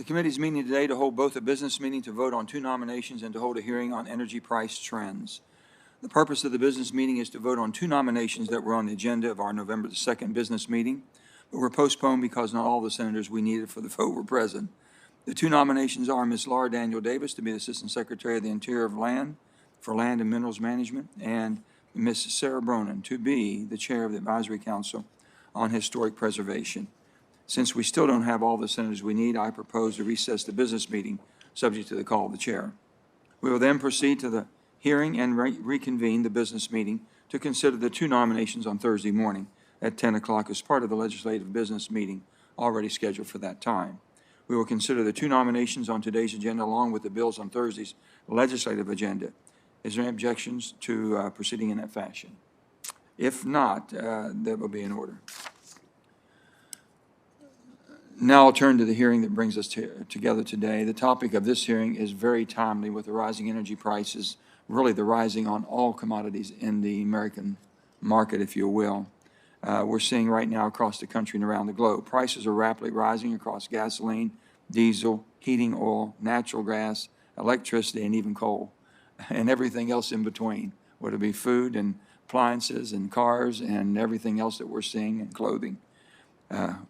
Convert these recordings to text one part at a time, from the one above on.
The committee is meeting today to hold both a business meeting to vote on 2 nominations and to hold a hearing on energy price trends. The purpose of the business meeting is to vote on 2 nominations that were on the agenda of our November the 2nd business meeting, but were postponed because not all the senators we needed for the vote were present. The 2 nominations are Ms. Laura Daniel Davis to be the Assistant Secretary of the Interior of Land for Land and Minerals Management, and Ms. Sarah Bronin to be the Chair of the Advisory Council on Historic Preservation. Since we still don't have all the senators we need, I propose to recess the business meeting, subject to the call of the chair. We will then proceed to the hearing and reconvene the business meeting to consider the 2 nominations on Thursday morning at 10 o'clock as part of the legislative business meeting already scheduled for that time. We will consider the 2 nominations on today's agenda along with the bills on Thursday's legislative agenda. Is there any objections to proceeding in that fashion? If not, that will be in order. Now I'll turn to the hearing that brings us together today. The topic of this hearing is very timely with the rising energy prices, really the rising on all commodities in the American market, if you will. We're seeing right now across the country and around the globe. Prices are rapidly rising across gasoline, diesel, heating oil, natural gas, electricity, and even coal, and everything else in between, whether it be food and appliances and cars and everything else that we're seeing, and clothing.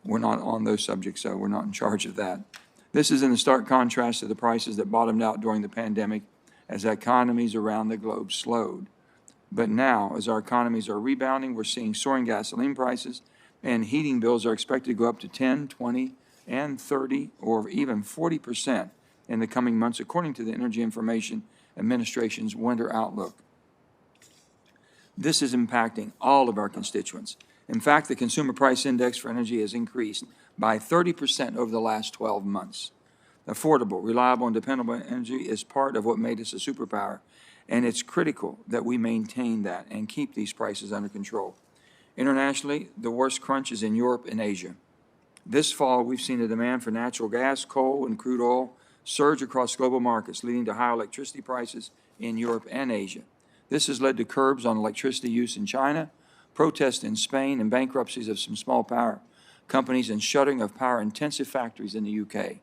We're not on those subjects, so we're not in charge of that. This is in stark contrast to the prices that bottomed out during the pandemic as economies around the globe slowed. But now, as our economies are rebounding, we're seeing soaring gasoline prices, and heating bills are expected to go up to 10, 20, and 30, or even 40% in the coming months, according to the Energy Information Administration's winter outlook. This is impacting all of our constituents. In fact, the Consumer Price Index for energy has increased by 30% over the last 12 months. Affordable, reliable, and dependable energy is part of what made us a superpower, and it's critical that we maintain that and keep these prices under control. Internationally, the worst crunch is in Europe and Asia. This fall, we've seen the demand for natural gas, coal, and crude oil surge across global markets, leading to higher electricity prices in Europe and Asia. This has led to curbs on electricity use in China, protests in Spain, and bankruptcies of some small power companies and shuttering of power-intensive factories in the UK.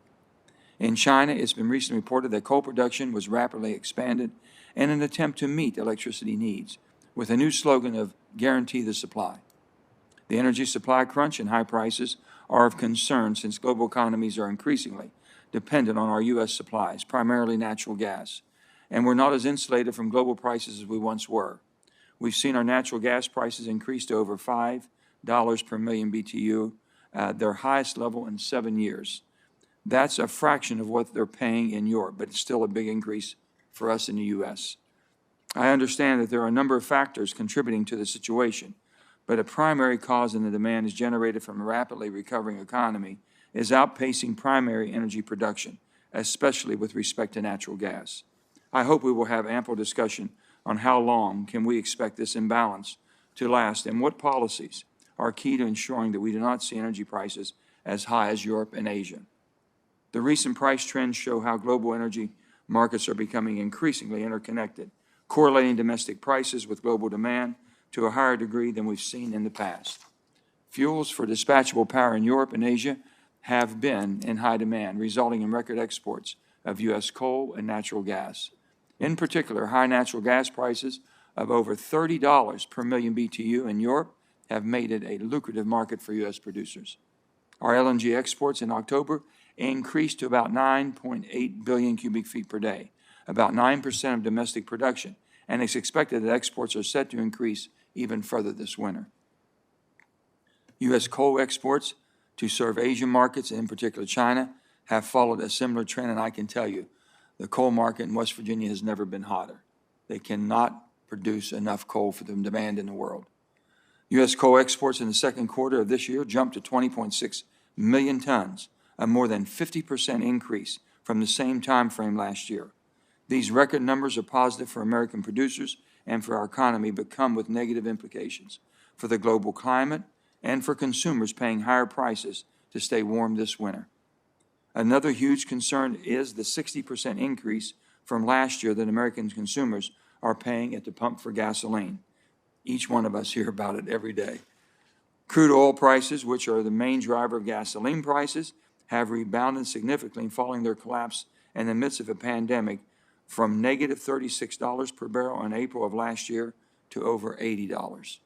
In China, it's been recently reported that coal production was rapidly expanded in an attempt to meet electricity needs, with a new slogan of "Guarantee the Supply." The energy supply crunch and high prices are of concern since global economies are increasingly dependent on our U.S. supplies, primarily natural gas, and we're not as insulated from global prices as we once were. We've seen our natural gas prices increase to over $5 per million BTU, their highest level in 7 years. That's a fraction of what they're paying in Europe, but it's still a big increase for us in the U.S. I understand that there are a number of factors contributing to the situation, but a primary cause in the demand is generated from a rapidly recovering economy is outpacing primary energy production, especially with respect to natural gas. I hope we will have ample discussion on how long can we expect this imbalance to last and what policies are key to ensuring that we do not see energy prices as high as Europe and Asia. The recent price trends show how global energy markets are becoming increasingly interconnected, correlating domestic prices with global demand to a higher degree than we've seen in the past. Fuels for dispatchable power in Europe and Asia have been in high demand, resulting in record exports of U.S. coal and natural gas. In particular, high natural gas prices of over $30 per million BTU in Europe have made it a lucrative market for U.S. producers. Our LNG exports in October increased to about 9.8 billion cubic feet per day, about 9% of domestic production, and it's expected that exports are set to increase even further this winter. U.S. coal exports to serve Asian markets, and in particular China, have followed a similar trend, and I can tell you, the coal market in West Virginia has never been hotter. They cannot produce enough coal for the demand in the world. U.S. coal exports in the second quarter of this year jumped to 20.6 million tons, a more than 50% increase from the same time frame last year. These record numbers are positive for American producers and for our economy, but come with negative implications for the global climate and for consumers paying higher prices to stay warm this winter. Another huge concern is the 60% increase from last year that American consumers are paying at the pump for gasoline. Each one of us hear about it every day. Crude oil prices, which are the main driver of gasoline prices, have rebounded significantly following their collapse in the midst of a pandemic from negative $36 per barrel in April of last year to over $80.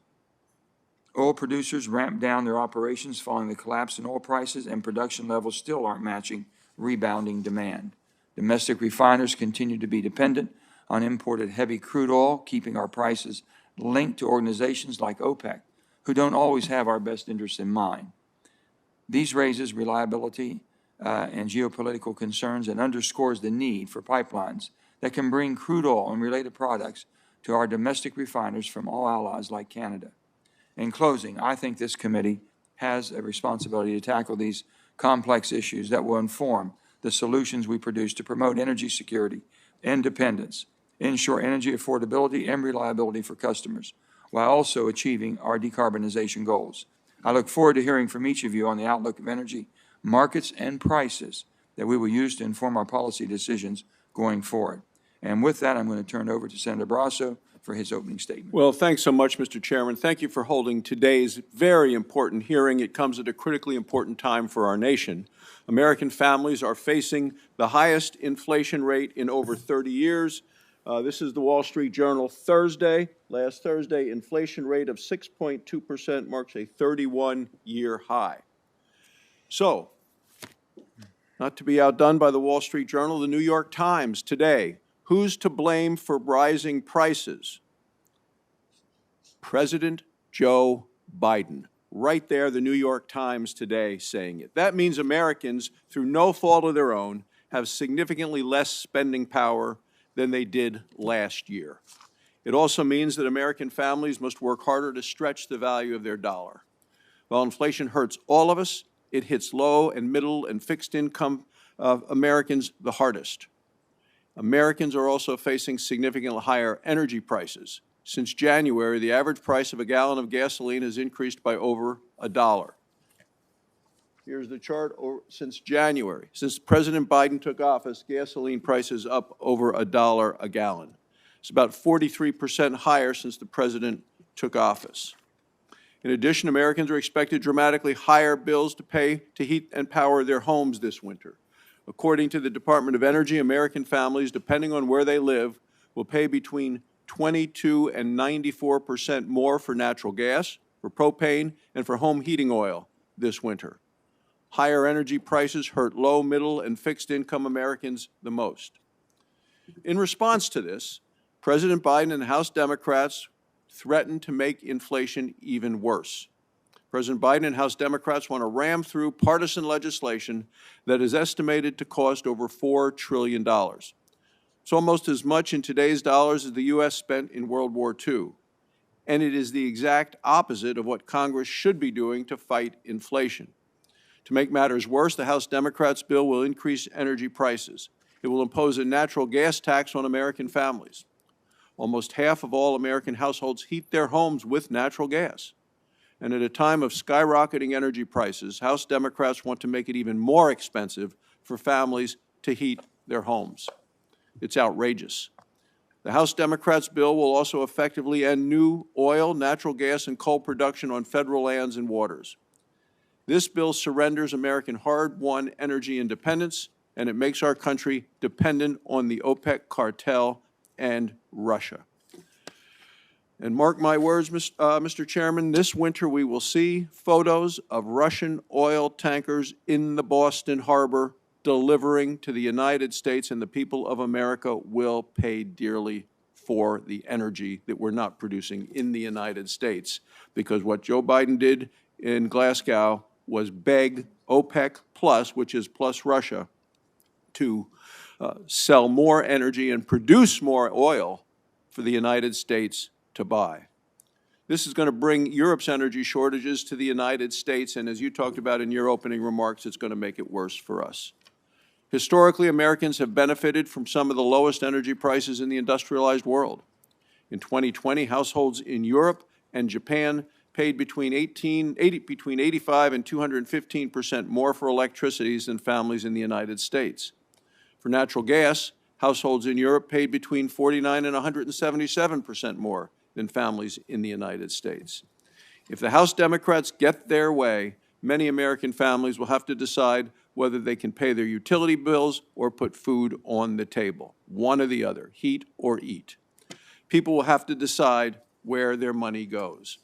Oil producers ramped down their operations following the collapse in oil prices, and production levels still aren't matching rebounding demand. Domestic refiners continue to be dependent on imported heavy crude oil, keeping our prices linked to organizations like OPEC, who don't always have our best interests in mind. These raises reliability and geopolitical concerns and underscores the need for pipelines that can bring crude oil and related products to our domestic refiners from all allies like Canada. In closing, I think this committee has a responsibility to tackle these complex issues that will inform the solutions we produce to promote energy security, independence, ensure energy affordability and reliability for customers, while also achieving our decarbonization goals. I look forward to hearing from each of you on the outlook of energy markets and prices that we will use to inform our policy decisions going forward. And with that, I'm going to turn it over to Senator Barrasso for his opening statement. Well, thanks so much, Mr. Chairman. Thank you for holding today's very important hearing. It comes at a critically important time for our nation. American families are facing the highest inflation rate in over 30 years. This is the Wall Street Journal last Thursday. Inflation rate of 6.2% marks a 31-year high. So, not to be outdone by the Wall Street Journal, the New York Times today. Who's to blame for rising prices? President Joe Biden. Right there, the New York Times today saying it. That means Americans, through no fault of their own, have significantly less spending power than they did last year. It also means that American families must work harder to stretch the value of their dollar. While inflation hurts all of us, it hits low and middle and fixed income Americans the hardest. Americans are also facing significantly higher energy prices. Since January, the average price of a gallon of gasoline has increased by over $1. Here's the chart since January. Since President Biden took office, gasoline prices up over $1 a gallon. It's about 43% higher since the president took office. In addition, Americans are expected dramatically higher bills to pay to heat and power their homes this winter. According to the Department of Energy, American families, depending on where they live, will pay between 22 and 94% more for natural gas, for propane, and for home heating oil this winter. Higher energy prices hurt low, middle, and fixed-income Americans the most. In response to this, President Biden and House Democrats threatened to make inflation even worse. President Biden and House Democrats want to ram through partisan legislation that is estimated to cost over $4 trillion. It's almost as much in today's dollars as the U.S. spent in World War II. And it is the exact opposite of what Congress should be doing to fight inflation. To make matters worse, the House Democrats' bill will increase energy prices. It will impose a natural gas tax on American families. Almost half of all American households heat their homes with natural gas. And at a time of skyrocketing energy prices, House Democrats want to make it even more expensive for families to heat their homes. It's outrageous. The House Democrats' bill will also effectively end new oil, natural gas, and coal production on federal lands and waters. This bill surrenders American hard-won energy independence, and it makes our country dependent on the OPEC cartel and Russia. And mark my words, Mr. Chairman, this winter we will see photos of Russian oil tankers in the Boston harbor delivering to the United States, and the people of America will pay dearly for the energy that we're not producing in the United States. Because what Joe Biden did in Glasgow was beg OPEC Plus, which is plus Russia, to sell more energy and produce more oil for the United States to buy. This is going to bring Europe's energy shortages to the United States, and as you talked about in your opening remarks, it's going to make it worse for us. Historically, Americans have benefited from some of the lowest energy prices in the industrialized world. In 2020, households in Europe and Japan paid between 85 and 215% more for electricity than families in the United States. For natural gas, households in Europe paid between 49 and 177% more than families in the United States. If the House Democrats get their way, many American families will have to decide whether they can pay their utility bills or put food on the table, one or the other, heat or eat. People will have to decide where their money goes.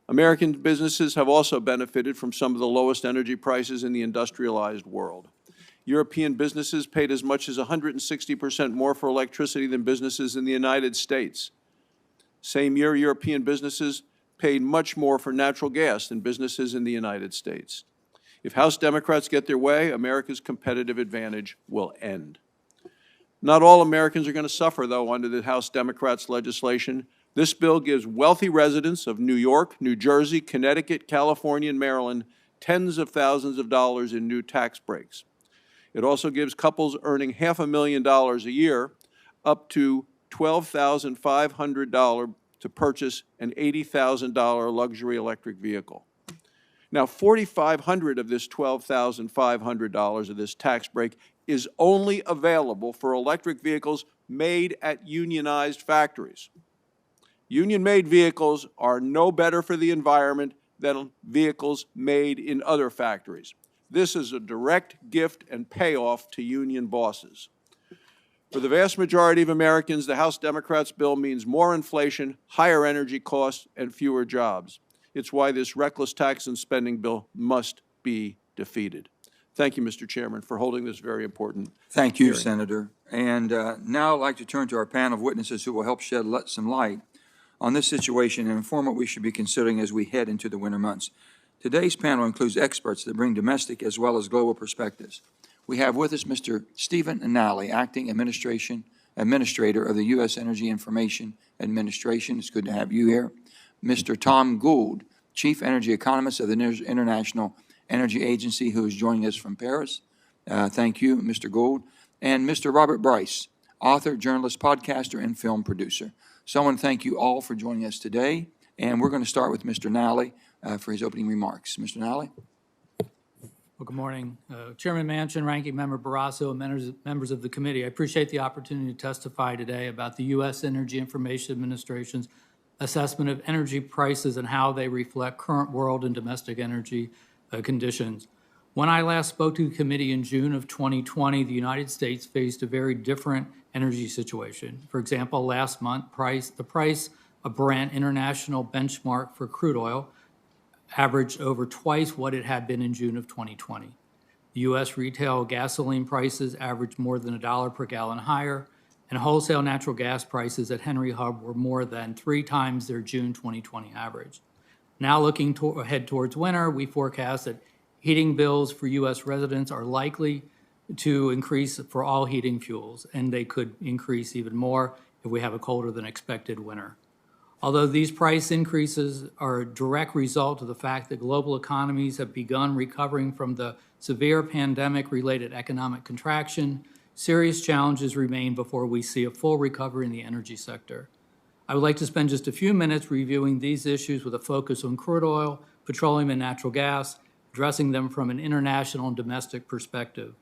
American businesses have also benefited from some of the lowest energy prices in the industrialized world. European businesses paid as much as 160% more for electricity than businesses in the United States. Same year, European businesses paid much more for natural gas than businesses in the United States. If House Democrats get their way, America's competitive advantage will end. Not all Americans are going to suffer, though, under the House Democrats' legislation. This bill gives wealthy residents of New York, New Jersey, Connecticut, California, and Maryland tens of thousands of dollars in new tax breaks. It also gives couples earning $500,000 a year up to $12,500 to purchase an $80,000 luxury electric vehicle. Now, $4,500 of this $12,500 of this tax break is only available for electric vehicles made at unionized factories. Union-made vehicles are no better for the environment than vehicles made in other factories. This is a direct gift and payoff to union bosses. For the vast majority of Americans, the House Democrats' bill means more inflation, higher energy costs, and fewer jobs. It's why this reckless tax and spending bill must be defeated. Thank you, Mr. Chairman, for holding this very important Thank you, hearing. Senator. And now I'd like to turn to our panel of witnesses who will help shed some light on this situation and inform what we should be considering as we head into the winter months. Today's panel includes experts that bring domestic as well as global perspectives. We have with us Mr. Stephen Nally, Acting Administrator of the U.S. Energy Information Administration. It's good to have you here. Mr. Tom Gould, Chief Energy Economist of the International Energy Agency, who is joining us from Paris. Thank you, Mr. Gould. And Mr. Robert Bryce, author, journalist, podcaster, and film producer. So I want to thank you all for joining us today. And we're going to start with Mr. Nally for his opening remarks. Mr. Nally? Well, good morning. Chairman Manchin, Ranking Member Barrasso, and members of the committee, I appreciate the opportunity to testify today about the U.S. Energy Information Administration's assessment of energy prices and how they reflect current world and domestic energy conditions. When I last spoke to the committee in June of 2020, the United States faced a very different energy situation. For example, last month, the price of Brent international benchmark for crude oil averaged over twice what it had been in June of 2020. The U.S. retail gasoline prices averaged more than $1 per gallon higher, and wholesale natural gas prices at Henry Hub were more than 3 times their June 2020 average. Now looking ahead towards winter, we forecast that heating bills for U.S. residents are likely to increase for all heating fuels, and they could increase even more if we have a colder than expected winter. Although these price increases are a direct result of the fact that global economies have begun recovering from the severe pandemic-related economic contraction, serious challenges remain before we see a full recovery in the energy sector. I would like to spend just a few minutes reviewing these issues with a focus on crude oil, petroleum, and natural gas, addressing them from an international and domestic perspective.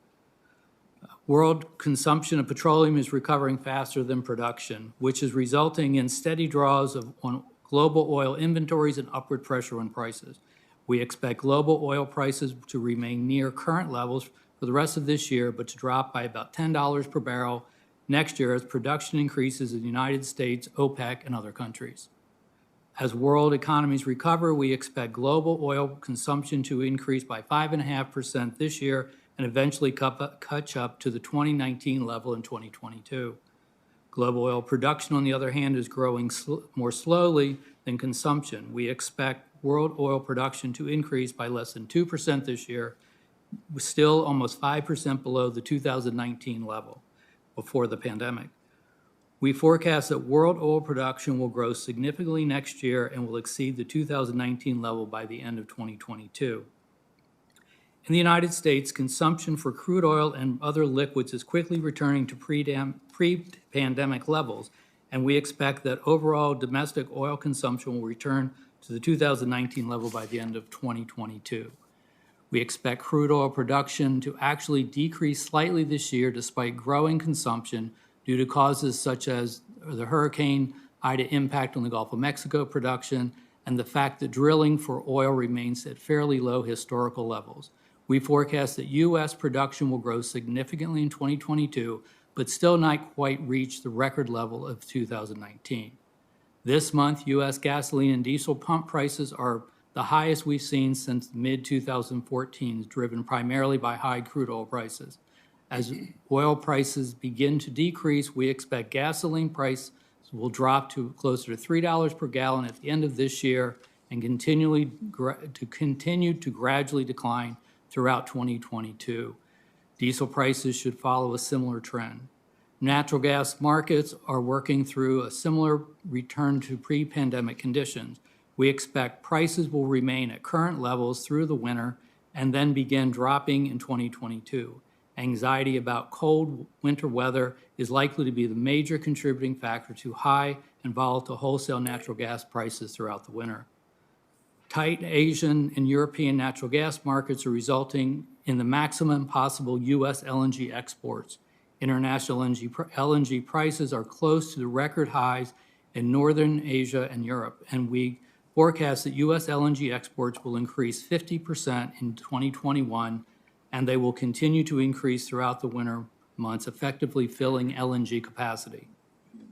World consumption of petroleum is recovering faster than production, which is resulting in steady draws on global oil inventories and upward pressure on prices. We expect global oil prices to remain near current levels for the rest of this year, but to drop by about $10 per barrel next year as production increases in the United States, OPEC, and other countries. As world economies recover, we expect global oil consumption to increase by 5.5% this year and eventually catch up to the 2019 level in 2022. Global oil production, on the other hand, is growing more slowly than consumption. We expect world oil production to increase by less than 2% this year, still almost 5% below the 2019 level before the pandemic. We forecast that world oil production will grow significantly next year and will exceed the 2019 level by the end of 2022. In the United States, consumption for crude oil and other liquids is quickly returning to pre-pandemic levels, and we expect that overall domestic oil consumption will return to the 2019 level by the end of 2022. We expect crude oil production to actually decrease slightly this year despite growing consumption due to causes such as the Hurricane Ida impact on the Gulf of Mexico production, and the fact that drilling for oil remains at fairly low historical levels. We forecast that U.S. production will grow significantly in 2022, but still not quite reach the record level of 2019. This month, U.S. gasoline and diesel pump prices are the highest we've seen since mid-2014, driven primarily by high crude oil prices. As oil prices begin to decrease, we expect gasoline prices will drop to closer to $3 per gallon at the end of this year and continue to gradually decline throughout 2022. Diesel prices should follow a similar trend. Natural gas markets are working through a similar return to pre-pandemic conditions. We expect prices will remain at current levels through the winter and then begin dropping in 2022. Anxiety about cold winter weather is likely to be the major contributing factor to high and volatile wholesale natural gas prices throughout the winter. Tight Asian and European natural gas markets are resulting in the maximum possible U.S. LNG exports. International LNG prices are close to the record highs in Northern Asia and Europe, and we forecast that U.S. LNG exports will increase 50% in 2021, and they will continue to increase throughout the winter months, effectively filling LNG capacity.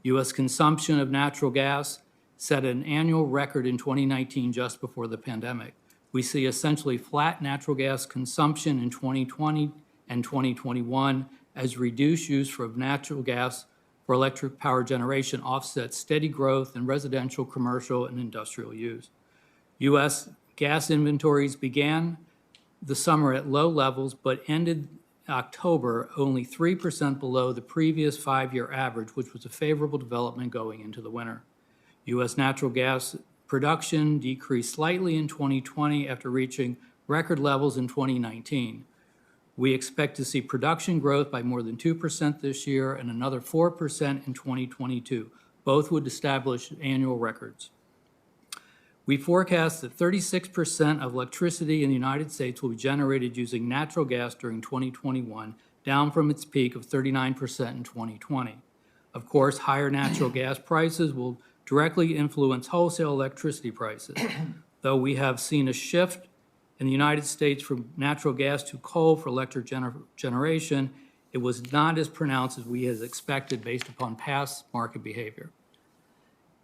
U.S. consumption of natural gas set an annual record in 2019 just before the pandemic. We see essentially flat natural gas consumption in 2020 and 2021 as reduced use of natural gas for electric power generation offsets steady growth in residential, commercial, and industrial use. U.S. gas inventories began the summer at low levels, but ended October only 3% below the previous 5-year average, which was a favorable development going into the winter. U.S. natural gas production decreased slightly in 2020 after reaching record levels in 2019. We expect to see production growth by more than 2% this year and another 4% in 2022. Both would establish annual records. We forecast that 36% of electricity in the United States will be generated using natural gas during 2021, down from its peak of 39% in 2020. Of course, higher natural gas prices will directly influence wholesale electricity prices. Though we have seen a shift in the United States from natural gas to coal for electric generation, it was not as pronounced as we had expected based upon past market behavior.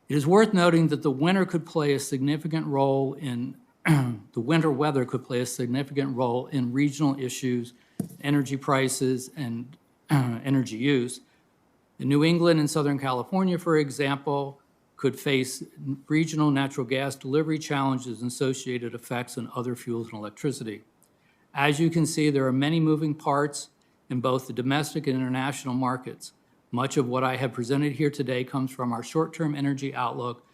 It is worth noting that the winter could play a significant role in the winter weather could play a significant role in regional issues, energy prices, and energy use. In New England and Southern California, for example, could face regional natural gas delivery challenges and associated effects on other fuels and electricity. As you can see, there are many moving parts in both the domestic and international markets. Much of what I have presented here today comes from our short-term energy outlook,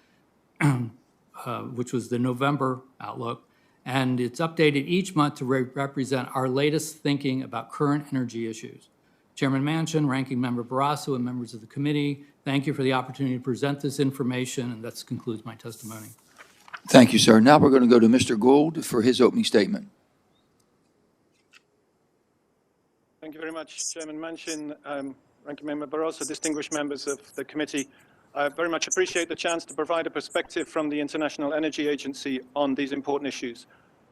which was the November outlook, and it's updated each month to represent our latest thinking about current energy issues. Chairman Manchin, Ranking Member Barrasso, and members of the committee, thank you for the opportunity to present this information, and that concludes my testimony. Thank you, sir. Now we're going to go to Mr. Gould for his opening statement. Thank you very much, Chairman Manchin, Ranking Member Barroso, distinguished members of the committee. I very much appreciate the chance to provide a perspective from the International Energy Agency on these important issues.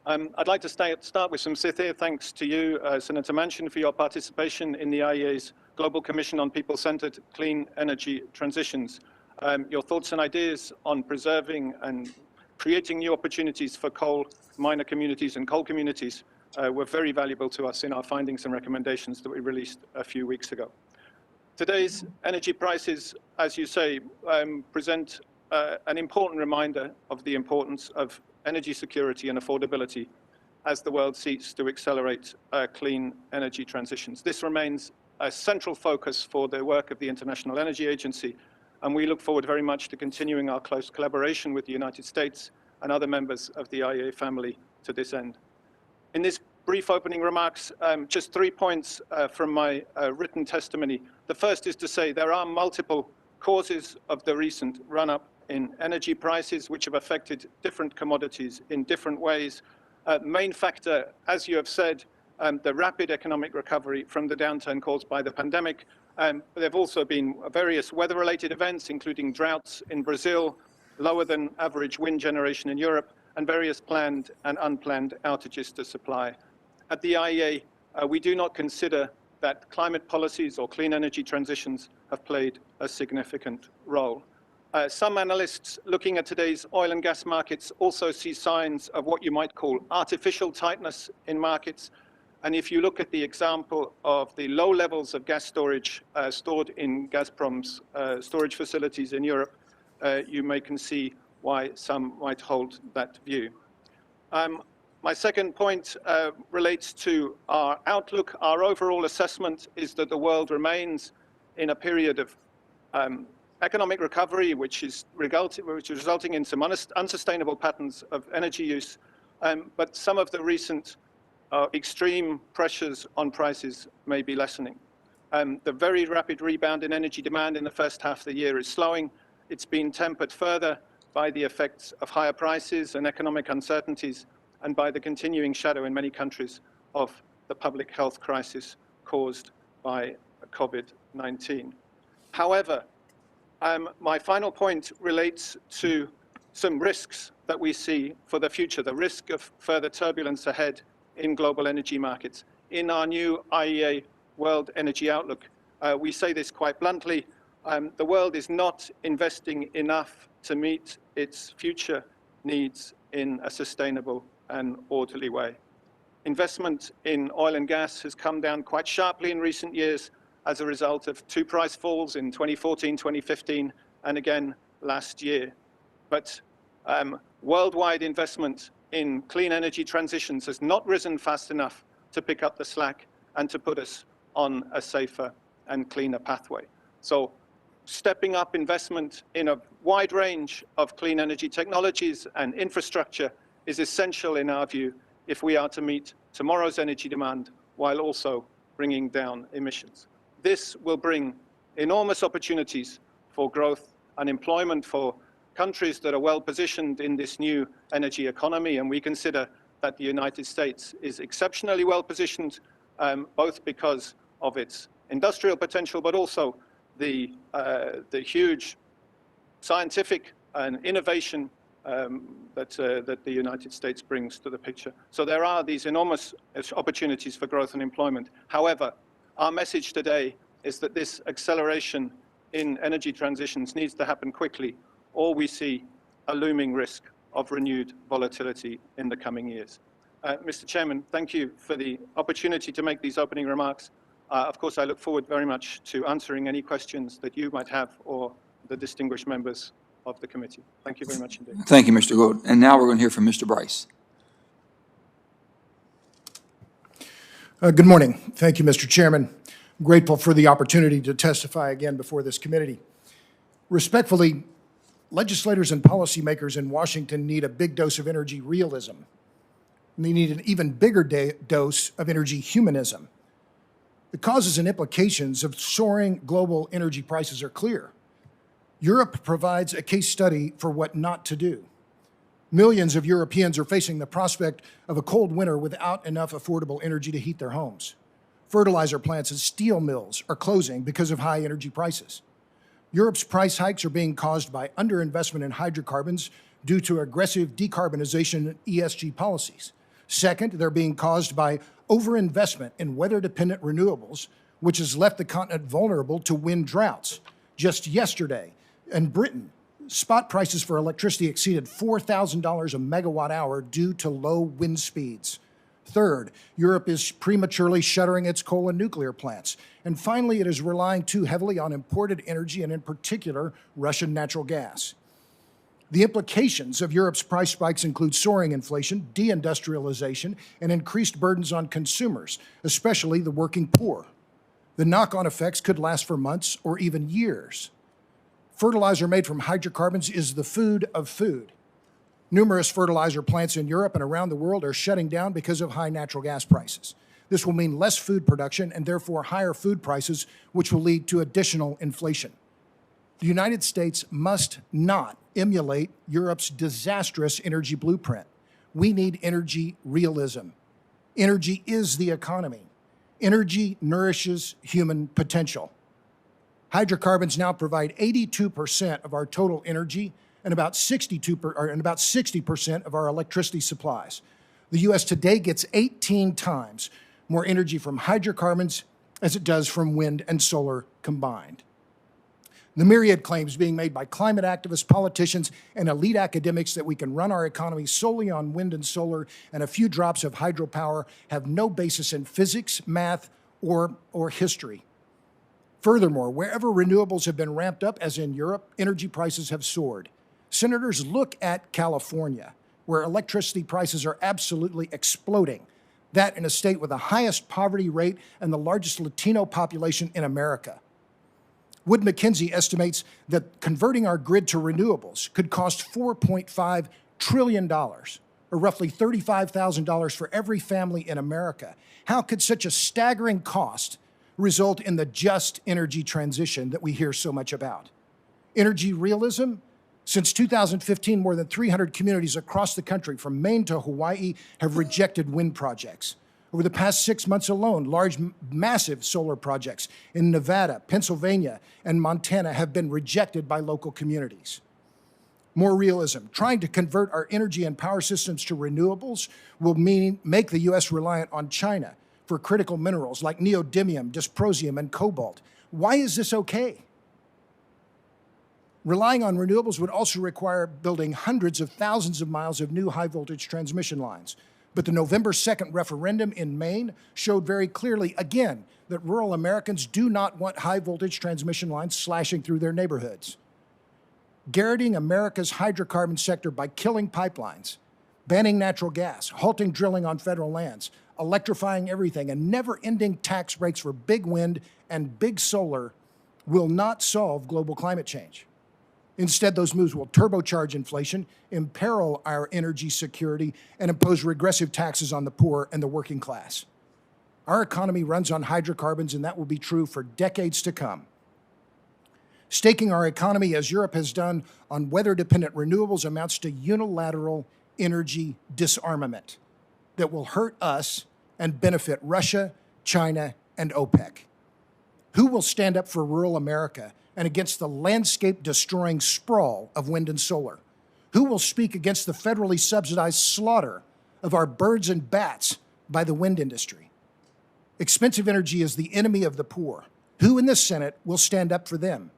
I'd like to start with some sincere thanks to you, Senator Manchin, for your participation in the IEA's Global Commission on People-Centered Clean Energy Transitions. Your thoughts and ideas on preserving and creating new opportunities for coal miner communities and coal communities were very valuable to us in our findings and recommendations that we released a few weeks ago. Today's energy prices, as you say, present an important reminder of the importance of energy security and affordability as the world seeks to accelerate clean energy transitions. This remains a central focus for the work of the International Energy Agency, and we look forward very much to continuing our close collaboration with the United States and other members of the IEA family to this end. In this brief opening remarks, just 3 points from my written testimony. The first is to say there are multiple causes of the recent run-up in energy prices which have affected different commodities in different ways. Main factor, as you have said, the rapid economic recovery from the downturn caused by the pandemic. There have also been various weather-related events, including droughts in Brazil, lower than average wind generation in Europe, and various planned and unplanned outages to supply. At the IEA, we do not consider that climate policies or clean energy transitions have played a significant role. Some analysts looking at today's oil and gas markets also see signs of what you might call artificial tightness in markets. And if you look at the example of the low levels of gas storage stored in Gazprom's storage facilities in Europe, you can see why some might hold that view. My second point relates to our outlook. Our overall assessment is that the world remains in a period of economic recovery, which is resulting in some unsustainable patterns of energy use. But some of the recent extreme pressures on prices may be lessening. The very rapid rebound in energy demand in the first half of the year is slowing. It's been tempered further by the effects of higher prices and economic uncertainties, and by the continuing shadow in many countries of the public health crisis caused by COVID-19. However, my final point relates to some risks that we see for the future, the risk of further turbulence ahead in global energy markets. In our new IEA World Energy Outlook, we say this quite bluntly, the world is not investing enough to meet its future needs in a sustainable and orderly way. Investment in oil and gas has come down quite sharply in recent years as a result of two price falls in 2014, 2015, and again last year. But worldwide investment in clean energy transitions has not risen fast enough to pick up the slack and to put us on a safer and cleaner pathway. So stepping up investment in a wide range of clean energy technologies and infrastructure is essential in our view if we are to meet tomorrow's energy demand while also bringing down emissions. This will bring enormous opportunities for growth and employment for countries that are well positioned in this new energy economy, and we consider that the United States is exceptionally well positioned, both because of its industrial potential, but also the huge scientific and innovation that the United States brings to the picture. So there are these enormous opportunities for growth and employment. However, our message today is that this acceleration in energy transitions needs to happen quickly, or we see a looming risk of renewed volatility in the coming years. Mr. Chairman, thank you for the opportunity to make these opening remarks. Of course, I look forward very much to answering any questions that you might have or the distinguished members of the committee. Thank you very much indeed. Thank you, Mr. Gould. And now we're going to hear from Mr. Bryce. Good morning. Thank you, Mr. Chairman. I'm grateful for the opportunity to testify again before this committee. Respectfully, legislators and policymakers in Washington need a big dose of energy realism. And they need an even bigger dose of energy humanism. The causes and implications of soaring global energy prices are clear. Europe provides a case study for what not to do. Millions of Europeans are facing the prospect of a cold winter without enough affordable energy to heat their homes. Fertilizer plants and steel mills are closing because of high energy prices. Europe's price hikes are being caused by underinvestment in hydrocarbons due to aggressive decarbonization and ESG policies. Second, they're being caused by overinvestment in weather-dependent renewables, which has left the continent vulnerable to wind droughts. Just yesterday, in Britain, spot prices for electricity exceeded $4,000 a megawatt hour due to low wind speeds. Third, Europe is prematurely shuttering its coal and nuclear plants. And finally, it is relying too heavily on imported energy and in particular, Russian natural gas. The implications of Europe's price spikes include soaring inflation, deindustrialization, and increased burdens on consumers, especially the working poor. The knock-on effects could last for months or even years. Fertilizer made from hydrocarbons is the food of food. Numerous fertilizer plants in Europe and around the world are shutting down because of high natural gas prices. This will mean less food production and therefore higher food prices, which will lead to additional inflation. The United States must not emulate Europe's disastrous energy blueprint. We need energy realism. Energy is the economy. Energy nourishes human potential. Hydrocarbons now provide 82% of our total energy, and about 60% of our electricity supplies. The U.S. today gets 18 times more energy from hydrocarbons as it does from wind and solar combined. The myriad claims being made by climate activists, politicians, and elite academics that we can run our economy solely on wind and solar and a few drops of hydropower have no basis in physics, math, or history. Furthermore, wherever renewables have been ramped up, as in Europe, energy prices have soared. Senators, look at California, where electricity prices are absolutely exploding. That in a state with the highest poverty rate and the largest Latino population in America. Wood Mackenzie estimates that converting our grid to renewables could cost $4.5 trillion, or roughly $35,000 for every family in America. How could such a staggering cost result in the just energy transition that we hear so much about? Energy realism? Since 2015, more than 300 communities across the country, from Maine to Hawaii, have rejected wind projects. Over the past 6 months alone, large, massive solar projects in Nevada, Pennsylvania, and Montana have been rejected by local communities. More realism. Trying to convert our energy and power systems to renewables will make the U.S. reliant on China for critical minerals like neodymium, dysprosium, and cobalt. Why is this okay? Relying on renewables would also require building hundreds of thousands of miles of new high-voltage transmission lines. But the November 2nd referendum in Maine showed very clearly, again, that rural Americans do not want high-voltage transmission lines slashing through their neighborhoods. Garroting America's hydrocarbon sector by killing pipelines, banning natural gas, halting drilling on federal lands, electrifying everything, and never-ending tax breaks for big wind and big solar will not solve global climate change. Instead, those moves will turbocharge inflation, imperil our energy security, and impose regressive taxes on the poor and the working class. Our economy runs on hydrocarbons, and that will be true for decades to come. Staking our economy, as Europe has done, on weather-dependent renewables amounts to unilateral energy disarmament that will hurt us and benefit Russia, China, and OPEC. Who will stand up for rural America and against the landscape-destroying sprawl of wind and solar? Who will speak against the federally subsidized slaughter of our birds and bats by the wind industry? Expensive energy is the enemy of the poor. Who in the Senate will stand up for them?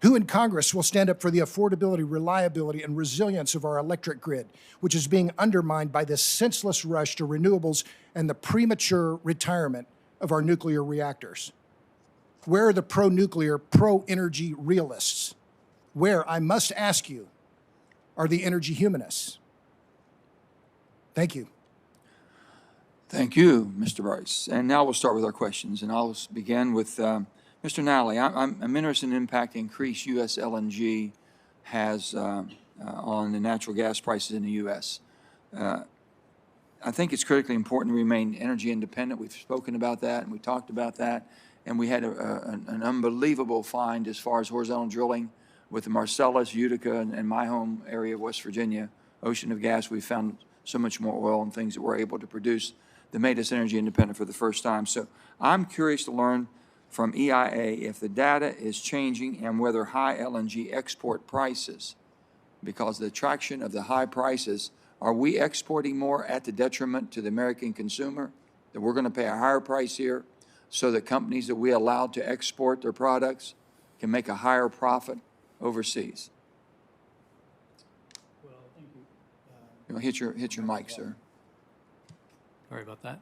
Who in Congress will stand up for the affordability, reliability, and resilience of our electric grid, which is being undermined by this senseless rush to renewables and the premature retirement of our nuclear reactors? Where are the pro-nuclear, pro-energy realists? Where, I must ask you, are the energy humanists? Thank you. Thank you, Mr. Bryce. And now we'll start with our questions, and I'll begin with Mr. Nally. I'm interested in the impact increased U.S. LNG has on the natural gas prices in the U.S. I think it's critically important to remain energy independent. We've spoken about that, and we talked about that. And we had an unbelievable find as far as horizontal drilling with the Marcellus, Utica, and my home area of West Virginia, ocean of gas. We found so much more oil and things that we're able to produce that made us energy independent for the first time. So I'm curious to learn from EIA if the data is changing and whether high LNG export prices, because the attraction of the high prices, are we exporting more at the detriment to the American consumer, that we're going to pay a higher price here, so that companies that we allowed to export their products can make a higher profit overseas? Well, thank you. Hit your mic, sir. Sorry about that.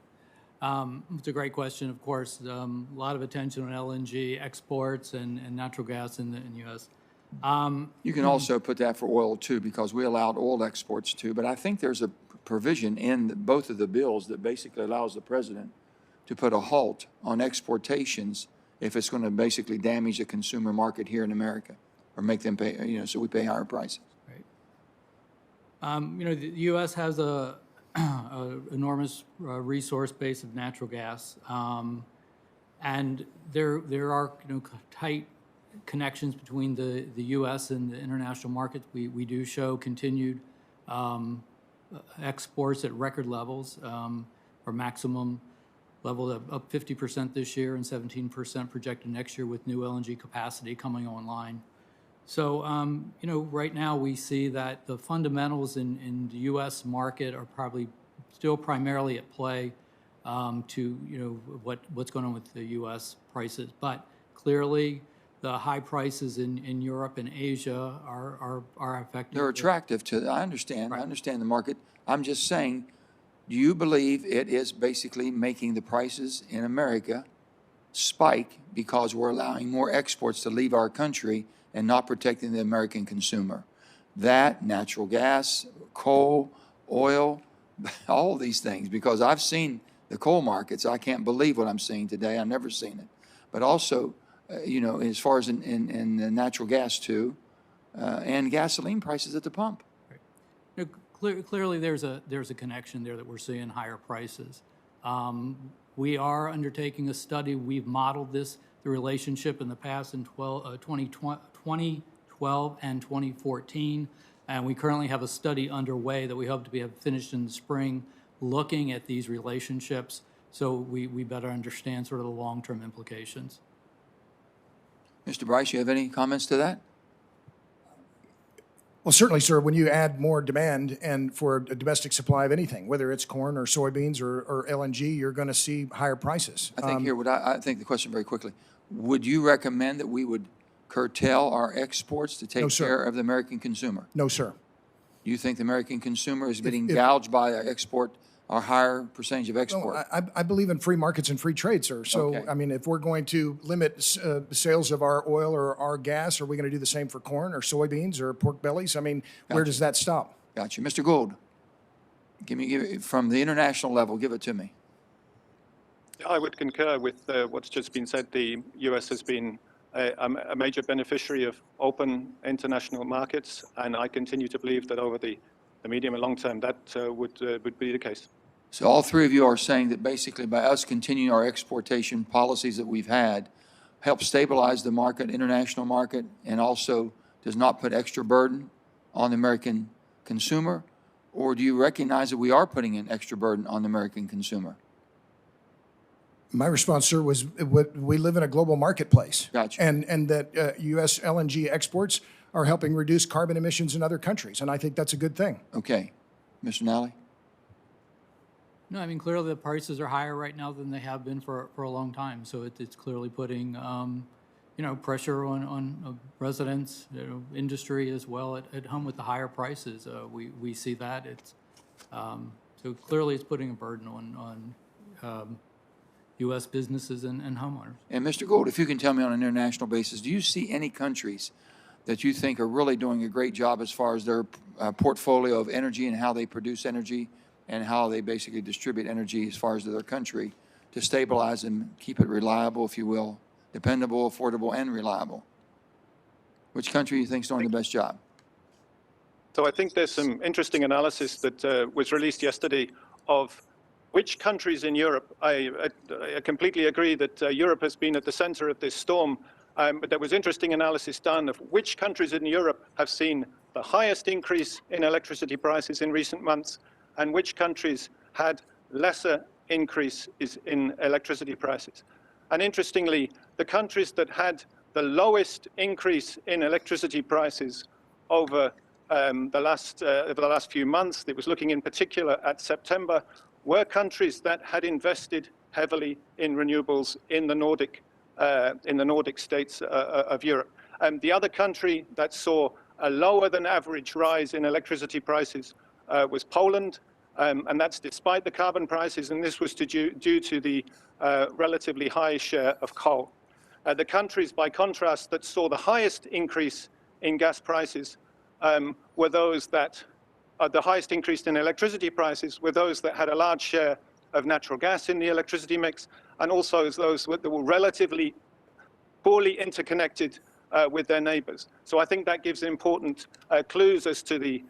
It's a great question, of course. A lot of attention on LNG exports and natural gas in the U.S. You can also put that for oil, too, because we allowed oil exports, too. But I think there's a provision in both of the bills that basically allows the president to put a halt on exportations if it's going to basically damage the consumer market here in America or make them pay, so we pay higher prices. Right. The U.S. has a enormous resource base of natural gas, and there are tight connections between the U.S. and the international markets. We do show continued exports at record levels, or maximum level of up 50% this year and 17% projected next year with new LNG capacity coming online. So, right now we see that the fundamentals in the U.S. market are probably still primarily at play what's going on with the U.S. prices. But clearly, the high prices in Europe and Asia are affecting. They're attractive to, I understand, I Right. understand the market. I'm just saying, do you believe it is basically making the prices in America spike because we're allowing more exports to leave our country and not protecting the American consumer? That, natural gas, coal, oil, all these things, because I've seen the coal markets. I can't believe what I'm seeing today. I've never seen it. But also, as far as in the natural gas too, and gasoline prices at the pump. Clearly, there's a connection there that we're seeing higher prices. We are undertaking a study. We've modeled the relationship in the past in 2012 and 2014, and we currently have a study underway that we hope to have finished in the spring, looking at these relationships so we better understand sort of the long-term implications. Mr. Bryce, you have any comments to that? Well, certainly, sir, when you add more demand and for a domestic supply of anything, whether it's corn or soybeans or LNG, you're going to see higher prices. I think I think the question very quickly. Would you recommend that we would curtail our exports to take No, sir. care of the American consumer? No, sir. Do you think the American consumer is getting gouged by a higher percentage of No, export? I believe in free markets and free trade, sir. So, Okay. I mean, if we're going to limit sales of our oil or our gas, are we going to do the same for corn or soybeans or pork bellies? I mean, where does that stop? Got you. Mr. Gould, give it, from the international level, give it to me. I would concur with what's just been said. The U.S. has been a major beneficiary of open international markets, and I continue to believe that over the medium and long term, that would be the case. So all three of you are saying that basically by us continuing our exportation policies that we've had, help stabilize the market, international market, and also does not put extra burden on the American consumer? Or do you recognize that we are putting an extra burden on the American consumer? My response, sir, was we live in a global marketplace. Gotcha. And that U.S. LNG exports are helping reduce carbon emissions in other countries, and I think that's a good thing. Okay. Mr. Nally? No, I mean, clearly the prices are higher right now than they have been for a long time. So it's clearly putting, pressure on residents, industry as well at home with the higher prices. We see that. So clearly it's putting a burden on U.S. businesses and homeowners. And Mr. Gould, if you can tell me on an international basis, do you see any countries that you think are really doing a great job as far as their portfolio of energy and how they produce energy and how they basically distribute energy as far as to their country to stabilize and keep it reliable, if you will, dependable, affordable, and reliable? Which country do you think is doing the best job? So I think there's some interesting analysis that was released yesterday of which countries in Europe. I completely agree that Europe has been at the center of this storm, but there was interesting analysis done of which countries in Europe have seen the highest increase in electricity prices in recent months and which countries had lesser increases in electricity prices. And interestingly, the countries that had the lowest increase in electricity prices over the last few months, it was looking in particular at September, were countries that had invested heavily in renewables in the Nordic states of Europe. The other country that saw a lower than average rise in electricity prices was Poland, and that's despite the carbon prices, and this was due to the relatively high share of coal. The countries, by contrast, that saw the highest increase in gas prices were those that the highest increase in electricity prices were those that had a large share of natural gas in the electricity mix, and also those that were relatively poorly interconnected with their neighbors. So I think that gives important clues as to the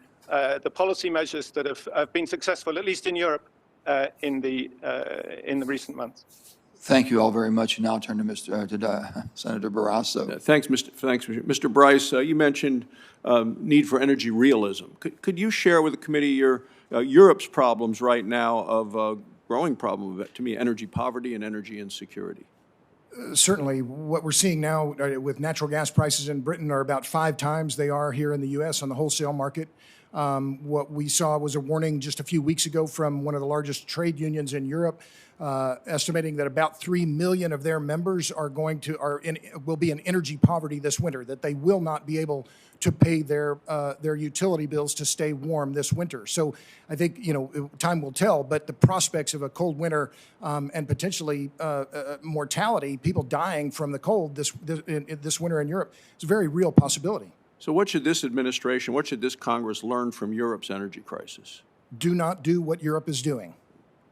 policy measures that have been successful, at least in Europe, in the recent months. Thank you all very much. And now I'll turn to Senator Barrasso. Thanks, Mr. Bryce. You mentioned need for energy realism. Could you share with the committee Europe's problems right now of growing problem of, to me, energy poverty and energy insecurity? Certainly, what we're seeing now with natural gas prices in Britain are about 5 times they are here in the U.S. on the wholesale market. What we saw was a warning just a few weeks ago from one of the largest trade unions in Europe, estimating that about 3 million of their members will be in energy poverty this winter, that they will not be able to pay their utility bills to stay warm this winter. So I think, you know, time will tell, but the prospects of a cold winter and potentially mortality, people dying from the cold this winter in Europe, is a very real possibility. So what should this administration, what should this Congress learn from Europe's energy crisis? Do not do what Europe is doing.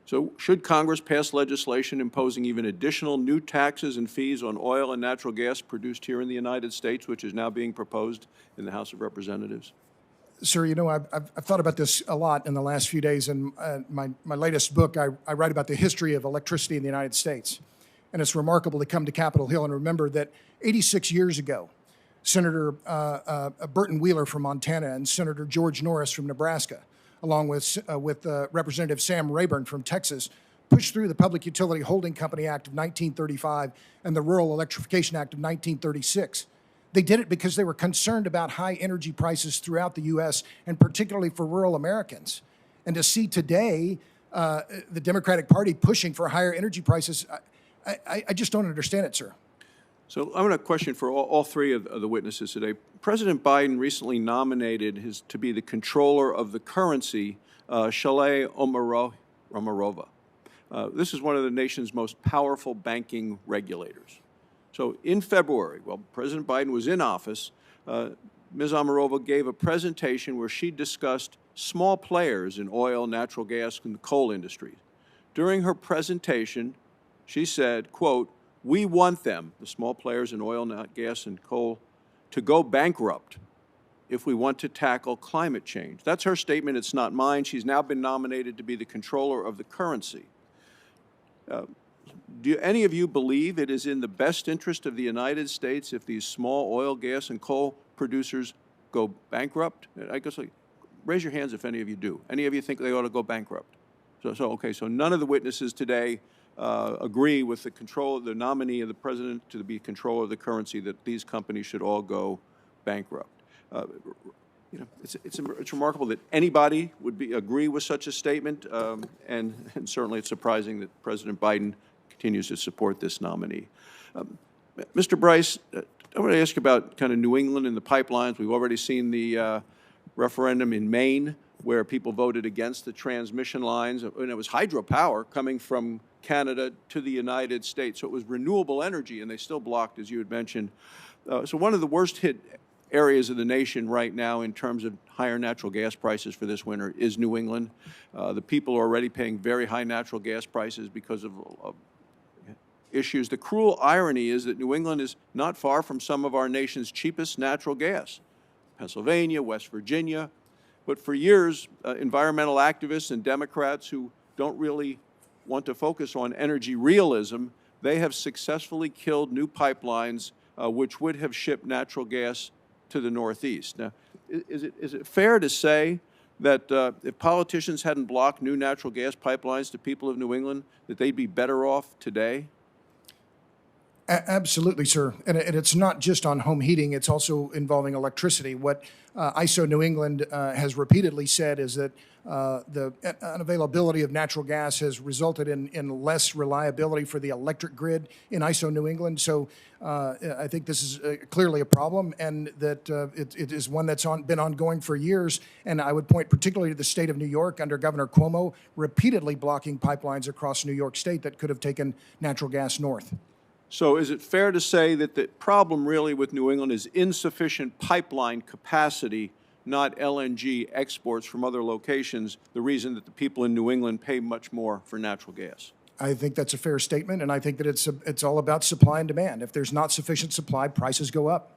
So should Congress pass legislation imposing even additional new taxes and fees on oil and natural gas produced here in the United States, which is now being proposed in the House of Representatives? Sir, you know, I've thought about this a lot in the last few days. In my latest book, I write about the history of electricity in the United States. And it's remarkable to come to Capitol Hill and remember that 86 years ago, Senator Burton Wheeler from Montana and Senator George Norris from Nebraska, along with Representative Sam Rayburn from Texas, pushed through the Public Utility Holding Company Act of 1935 and the Rural Electrification Act of 1936. They did it because they were concerned about high energy prices throughout the U.S. and particularly for rural Americans. And to see today the Democratic Party pushing for higher energy prices, I just don't understand it, sir. So I'm going to question for all three of the witnesses today. President Biden recently nominated to be the controller of the currency, Shalay Omarova. This is one of the nation's most powerful banking regulators. So in February, while President Biden was in office, Ms. Omarova gave a presentation where she discussed small players in oil, natural gas, and the coal industry. During her presentation, she said, quote, "We want them," the small players in oil, gas, and coal, "to go bankrupt if we want to tackle climate change." That's her statement. It's not mine. She's now been nominated to be the controller of the currency. Do any of you believe it is in the best interest of the United States if these small oil, gas, and coal producers go bankrupt? I guess, raise your hands if any of you do. Any of you think they ought to go bankrupt? So none of the witnesses today agree with the nominee of the president to be controller of the currency, that these companies should all go bankrupt. You know, it's remarkable that anybody would agree with such a statement, and certainly it's surprising that President Biden continues to support this nominee. Mr. Bryce, I want to ask you about kind of New England and the pipelines. We've already seen the referendum in Maine where people voted against the transmission lines, and it was hydropower coming from Canada to the United States. So it was renewable energy, and they still blocked, as you had mentioned. So one of the worst hit areas of the nation right now in terms of higher natural gas prices for this winter is New England. The people are already paying very high natural gas prices because of issues. The cruel irony is that New England is not far from some of our nation's cheapest natural gas. Pennsylvania, West Virginia. But for years, environmental activists and Democrats who don't really want to focus on energy realism, they have successfully killed new pipelines which would have shipped natural gas to the Northeast. Now, is it fair to say that if politicians hadn't blocked new natural gas pipelines to people of New England, that they'd be better off today? Absolutely, sir. And it's not just on home heating, it's also involving electricity. What ISO New England has repeatedly said is that the unavailability of natural gas has resulted in less reliability for the electric grid in ISO New England. So I think this is clearly a problem, and that it is one that's been ongoing for years. And I would point particularly to the state of New York under Governor Cuomo, repeatedly blocking pipelines across New York State that could have taken natural gas north. So is it fair to say that the problem really with New England is insufficient pipeline capacity, not LNG exports from other locations, the reason that the people in New England pay much more for natural gas? I think that's a fair statement, and I think that it's all about supply and demand. If there's not sufficient supply, prices go up.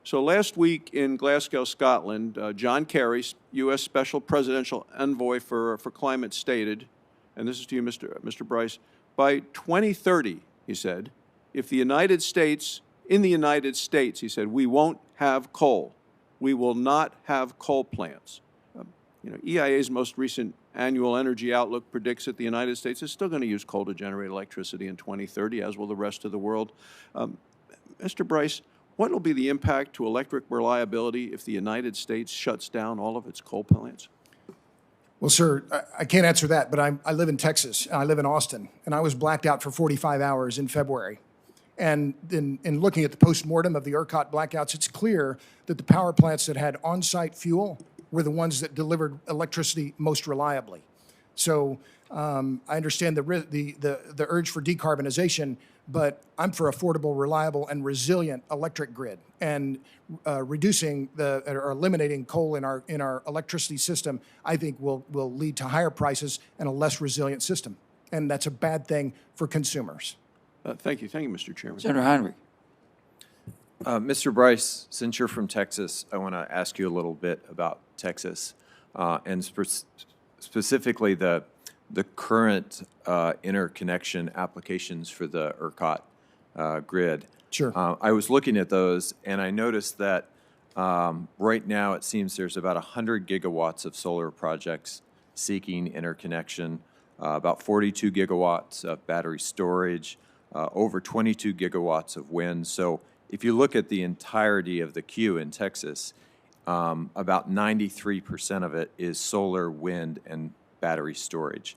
So last week in Glasgow, Scotland, John Kerry, U.S. Special Presidential Envoy for Climate, stated, and this is to you, Mr. Bryce, by 2030, he said, if in the United States, he said, we won't have coal. We will not have coal plants. EIA's most recent annual energy outlook predicts that the United States is still going to use coal to generate electricity in 2030, as will the rest of the world. Mr. Bryce, what will be the impact to electric reliability if the United States shuts down all of its coal plants? Well, sir, I can't answer that, but I live in Texas, and I live in Austin, and I was blacked out for 45 hours in February. And in looking at the postmortem of the ERCOT blackouts, it's clear that the power plants that had on-site fuel were the ones that delivered electricity most reliably. So I understand the urge for decarbonization, but I'm for affordable, reliable, and resilient electric grid. And reducing or eliminating coal in our electricity system, I think will lead to higher prices and a less resilient system. And that's a bad thing for consumers. Thank you, Mr. Chairman. Senator Heinrich. Mr. Bryce, since you're from Texas, I want to ask you a little bit about Texas and specifically the current interconnection applications for the ERCOT grid. Sure. I was looking at those, and I noticed that right now it seems there's about 100 gigawatts of solar projects seeking interconnection, about 42 gigawatts of battery storage, over 22 gigawatts of wind. So if you look at the entirety of the queue in Texas, about 93% of it is solar, wind, and battery storage.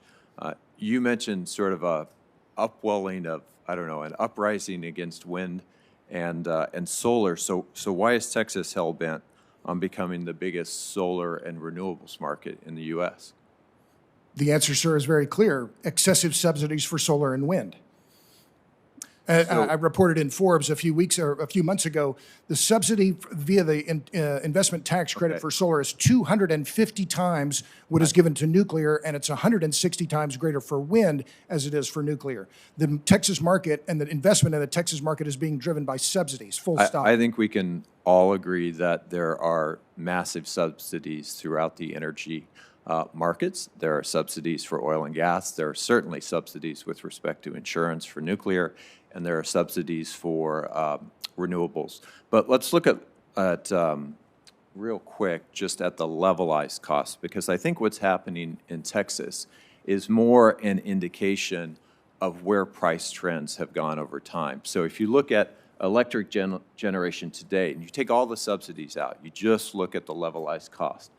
You mentioned sort of a upwelling of, I don't know, an uprising against wind and solar. So why is Texas hell-bent on becoming the biggest solar and renewables market in the U.S.? The answer, sir, is very clear: excessive subsidies for solar and wind. I reported in Forbes a few months ago, the subsidy via the investment tax credit for solar is 250 times what is given to nuclear, and it's 160 times greater for wind as it is for nuclear. The Texas market and the investment in the Texas market is being driven by subsidies, full stop. I think we can all agree that there are massive subsidies throughout the energy markets. There are subsidies for oil and gas. There are certainly subsidies with respect to insurance for nuclear, and there are subsidies for renewables. But let's look at real quick just at the levelized cost, because I think what's happening in Texas is more an indication of where price trends have gone over time. So if you look at electric generation today, and you take all the subsidies out, you just look at the levelized cost,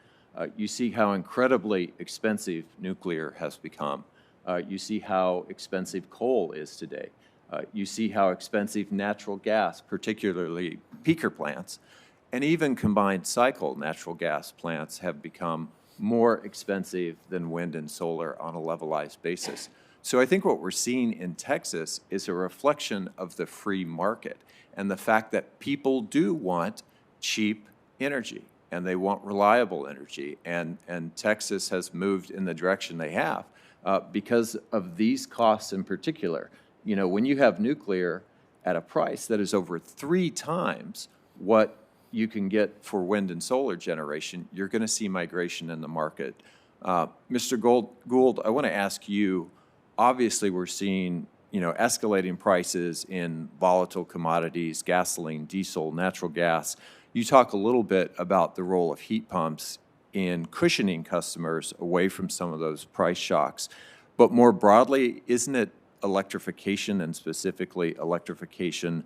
you see how incredibly expensive nuclear has become. You see how expensive coal is today. You see how expensive natural gas, particularly peaker plants, and even combined cycle natural gas plants have become more expensive than wind and solar on a levelized basis. So I think what we're seeing in Texas is a reflection of the free market and the fact that people do want cheap energy and they want reliable energy. And Texas has moved in the direction they have because of these costs in particular. You know, when you have nuclear at a price that is over 3 times what you can get for wind and solar generation, you're going to see migration in the market. Mr. Gould, I want to ask you, obviously we're seeing, escalating prices in volatile commodities, gasoline, diesel, natural gas. You talk a little bit about the role of heat pumps in cushioning customers away from some of those price shocks. But more broadly, isn't it electrification, and specifically electrification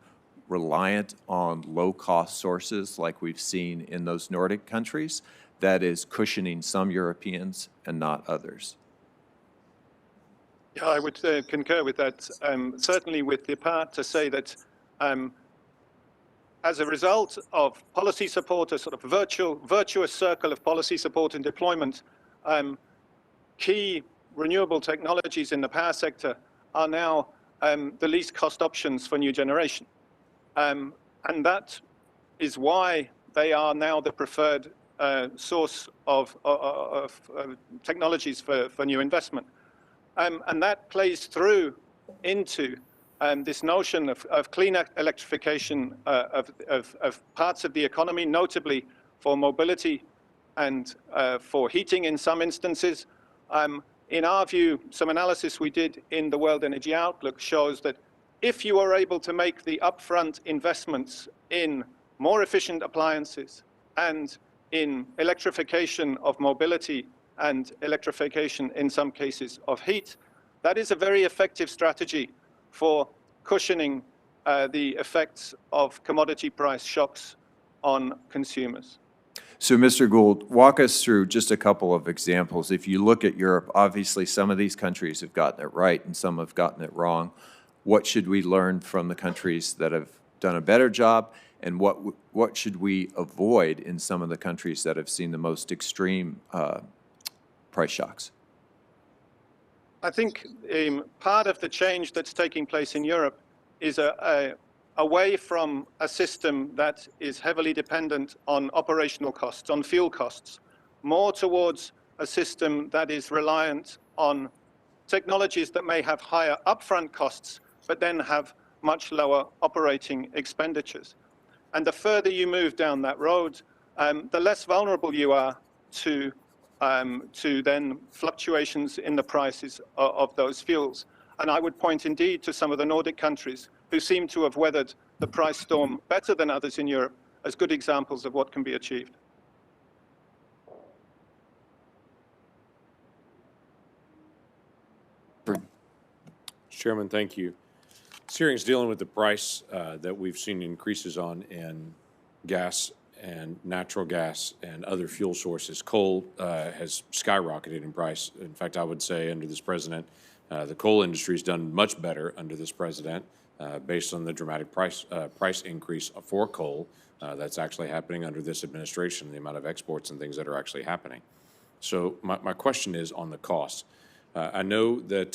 reliant on low-cost sources like we've seen in those Nordic countries, that is cushioning some Europeans and not others? Yeah, I would concur with that. Certainly with the part to say that as a result of policy support, a sort of virtuous circle of policy support and deployment, key renewable technologies in the power sector are now the least cost options for new generation. And that is why they are now the preferred source of technologies for new investment. And that plays through into this notion of clean electrification of parts of the economy, notably for mobility and for heating in some instances. In our view, some analysis we did in the World Energy Outlook shows that if you are able to make the upfront investments in more efficient appliances and in electrification of mobility and electrification, in some cases, of heat, that is a very effective strategy for cushioning the effects of commodity price shocks on consumers. So, Mr. Gould, walk us through just a couple of examples. If you look at Europe, obviously some of these countries have gotten it right and some have gotten it wrong. What should we learn from the countries that have done a better job, and what should we avoid in some of the countries that have seen the most extreme price shocks? I think part of the change that's taking place in Europe is away from a system that is heavily dependent on operational costs, on fuel costs, more towards a system that is reliant on technologies that may have higher upfront costs, but then have much lower operating expenditures. And the further you move down that road, the less vulnerable you are to then fluctuations in the prices of those fuels. And I would point indeed to some of the Nordic countries who seem to have weathered the price storm better than others in Europe as good examples of what can be achieved. Chairman, thank you. This hearing is dealing with the price that we've seen increases on in gas and natural gas and other fuel sources. Coal has skyrocketed in price. In fact, I would say under this president, the coal industry has done much better under this president based on the dramatic price increase for coal that's actually happening under this administration, the amount of exports and things that are actually happening. So my question is on the cost. I know that,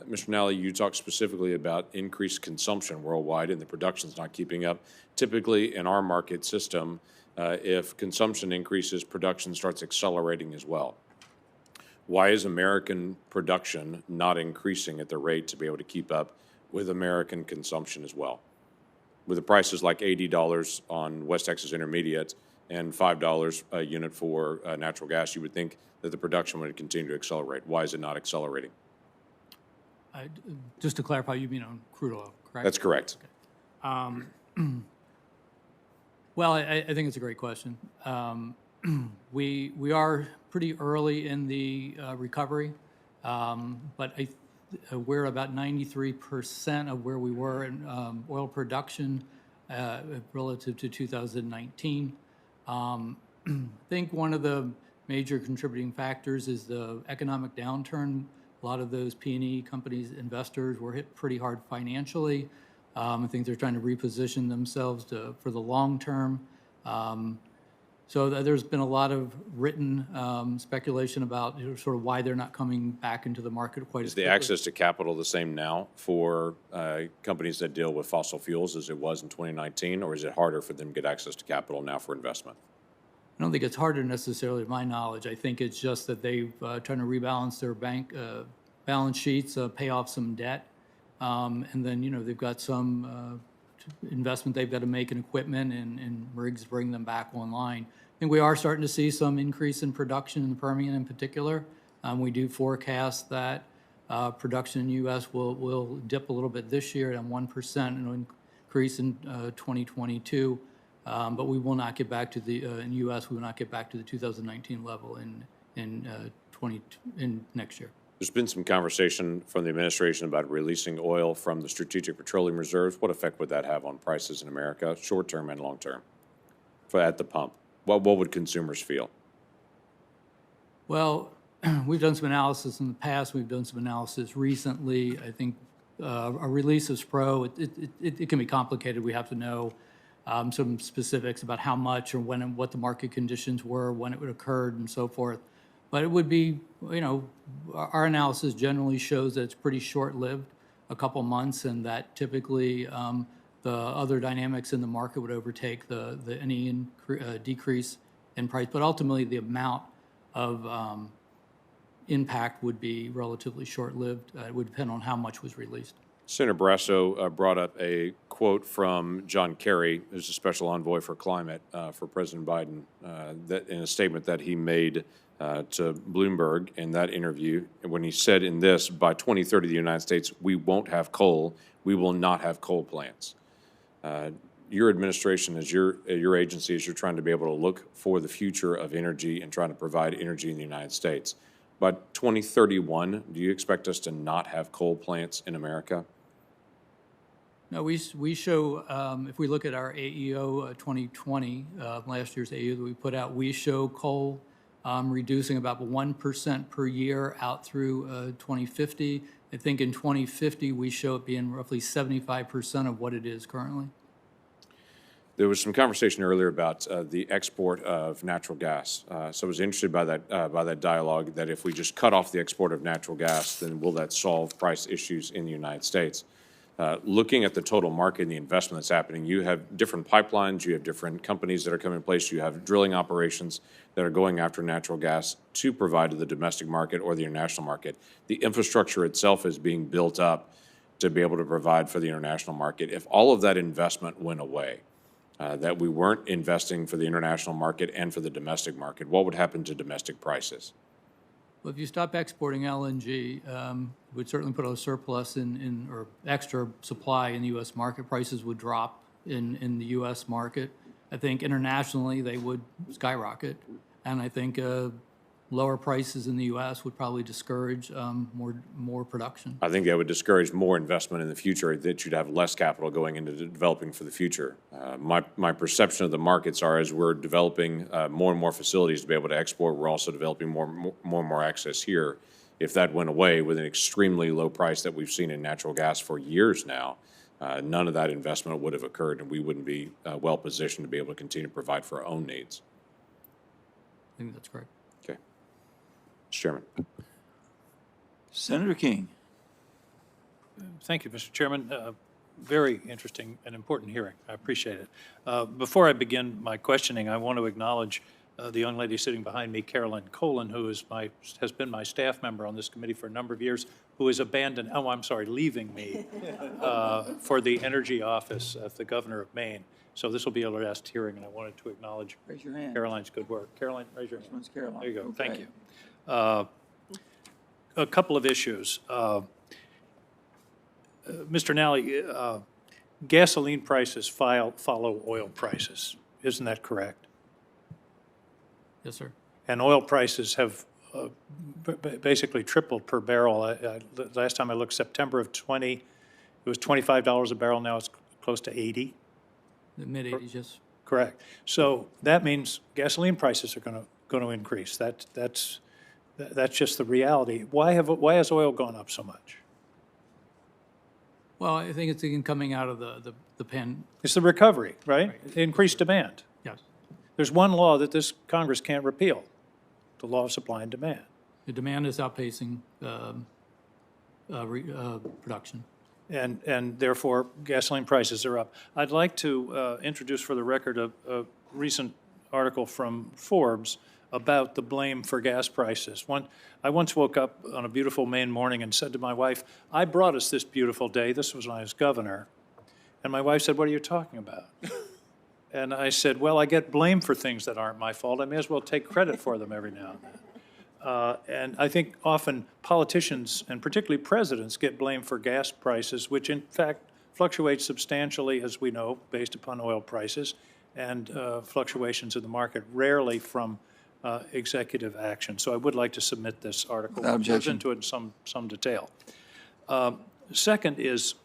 Mr. Nally, you talked specifically about increased consumption worldwide and the production's not keeping up. Typically, in our market system, if consumption increases, production starts accelerating as well. Why is American production not increasing at the rate to be able to keep up with American consumption as well? With the prices like $80 on West Texas Intermediate and $5 a unit for natural gas, you would think that the production would continue to accelerate. Why is it not accelerating? Just to clarify, you mean on crude oil, correct? That's correct. Okay. Well, I think it's a great question. We are pretty early in the recovery, but we're about 93% of where we were in oil production relative to 2019. I think one of the major contributing factors is the economic downturn. A lot of those P&E companies, investors, were hit pretty hard financially. I think they're trying to reposition themselves for the long term. So there's been a lot of written speculation about sort of why they're not coming back into the market quite as quickly. Is the access to capital the same now for companies that deal with fossil fuels as it was in 2019, or is it harder for them to get access to capital now for investment? I don't think it's harder necessarily, to my knowledge. I think it's just that they've trying to rebalance their bank balance sheets, pay off some debt, and then they've got some investment they've got to make in equipment and rigs, bring them back online. I think we are starting to see some increase in production in the Permian in particular. We do forecast that production in the U.S. will dip a little bit this year at 1% and will increase in 2022. But we will not get back to the in the U.S. We will not get back to the 2019 level in next year. There's been some conversation from the administration about releasing oil from the strategic petroleum reserves. What effect would that have on prices in America, short term and long term, at the pump? What would consumers feel? Well, we've done some analysis in the past. We've done some analysis recently. I think a release of SPRO, it can be complicated. We have to know some specifics about how much or when and what the market conditions were, when it would occur, and so forth. But it would be, our analysis generally shows that it's pretty short-lived, a couple months, and that typically the other dynamics in the market would overtake any decrease in price. But ultimately, the amount of impact would be relatively short-lived. It would depend on how much was released. Senator Barrasso brought up a quote from John Kerry, who's a special envoy for climate for President Biden, that in a statement that he made to Bloomberg in that interview, when he said in this, by 2030, the United States, we won't have coal, we will not have coal plants. your administration, as your agency, as you're trying to be able to look for the future of energy and trying to provide energy in the United States. By 2031, do you expect us to not have coal plants in America? No, we show, if we look at our AEO 2020, last year's AEO that we put out, we show coal reducing about 1% per year out through 2050. I think in 2050, we show it being roughly 75% of what it is currently. There was some conversation earlier about the export of natural gas. So I was interested by that dialogue, that if we just cut off the export of natural gas, then will that solve price issues in the United States? Looking at the total market and the investment that's happening, you have different pipelines, you have different companies that are coming in place, you have drilling operations that are going after natural gas to provide to the domestic market or the international market. The infrastructure itself is being built up to be able to provide for the international market. If all of that investment went away, that we weren't investing for the international market and for the domestic market, what would happen to domestic prices? Well, if you stop exporting LNG, would certainly put a surplus or extra supply in the U.S. market. Prices would drop in the U.S. market. I think internationally they would skyrocket, and I think lower prices in the U.S. would probably discourage more production. I think that would discourage more investment in the future, that you'd have less capital going into developing for the future. My perception of the markets are, as we're developing more and more facilities to be able to export, we're also developing more and more access here. If that went away with an extremely low price that we've seen in natural gas for years now, none of that investment would have occurred, and we wouldn't be well positioned to be able to continue to provide for our own needs. I think that's correct. Okay. Mr. Chairman. Senator King. Thank you, Mr. Chairman. Very interesting and important hearing. I appreciate it. Before I begin my questioning, I want to acknowledge the young lady sitting behind me, Carolyn Colin, who has been my staff member on this committee for a number of years, who has leaving me for the Energy Office of the Governor of Maine. So this will be a last hearing, and I wanted to acknowledge Raise your hand. Caroline's good work. Caroline, raise your hand. This one's Caroline. There you go. Okay. Thank you. A couple of issues. Mr. Nally, gasoline prices follow oil prices. Isn't that correct? Yes, sir. And oil prices have basically tripled per barrel. Last time I looked, September of 20, it was $25 a barrel. Now it's close to 80. The mid-80s, yes. Correct. So that means gasoline prices are going to increase. That's just the reality. Why has oil gone up so much? Well, I think it's again coming out of the pan. It's the recovery, right? Increased demand. Yes. There's one law that this Congress can't repeal, the law of supply and demand. The demand is outpacing production. And therefore, gasoline prices are up. I'd like to introduce for the record a recent article from Forbes about the blame for gas prices. I once woke up on a beautiful Maine morning and said to my wife, I brought us this beautiful day. This was when I was governor. And my wife said, what are you talking about? And I said, well, I get blamed for things that aren't my fault. I may as well take credit for them every now and then. And I think often politicians, and particularly presidents, get blamed for gas prices, which in fact fluctuate substantially, as we know, based upon oil prices and fluctuations in the market, rarely from executive action. So I would like to submit this article. Without objection. Into it in some detail. Second is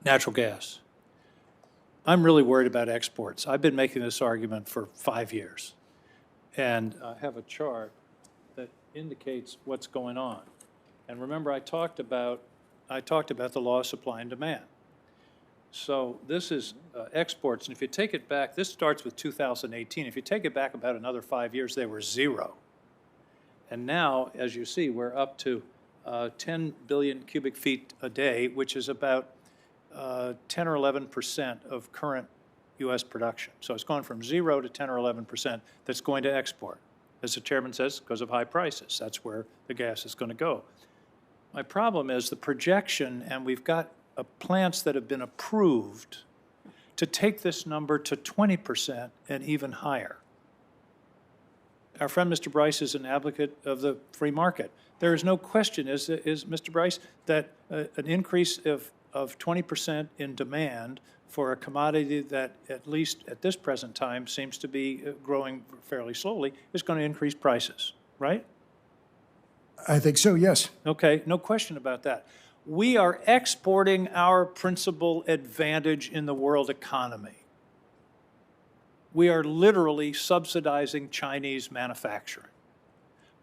natural gas. I'm really worried about exports. I've been making this argument for 5 years. And I have a chart that indicates what's going on. And remember, I talked about the law of supply and demand. So this is exports, and if you take it back, this starts with 2018. If you take it back about another 5 years, they were zero. And now, as you see, we're up to 10 billion cubic feet a day, which is about 10 or 11% of current U.S. production. So it's gone from 0 to 10 or 11% that's going to export. As the chairman says, because of high prices. That's where the gas is going to go. My problem is the projection, and we've got plants that have been approved to take this number to 20% and even higher. Our friend Mr. Bryce is an advocate of the free market. There is no question, is Mr. Bryce, that an increase of of 20% in demand for a commodity that, at least at this present time, seems to be growing fairly slowly, is going to increase prices, right? I think so, yes. Okay, no question about that. We are exporting our principal advantage in the world economy. We are literally subsidizing Chinese manufacturing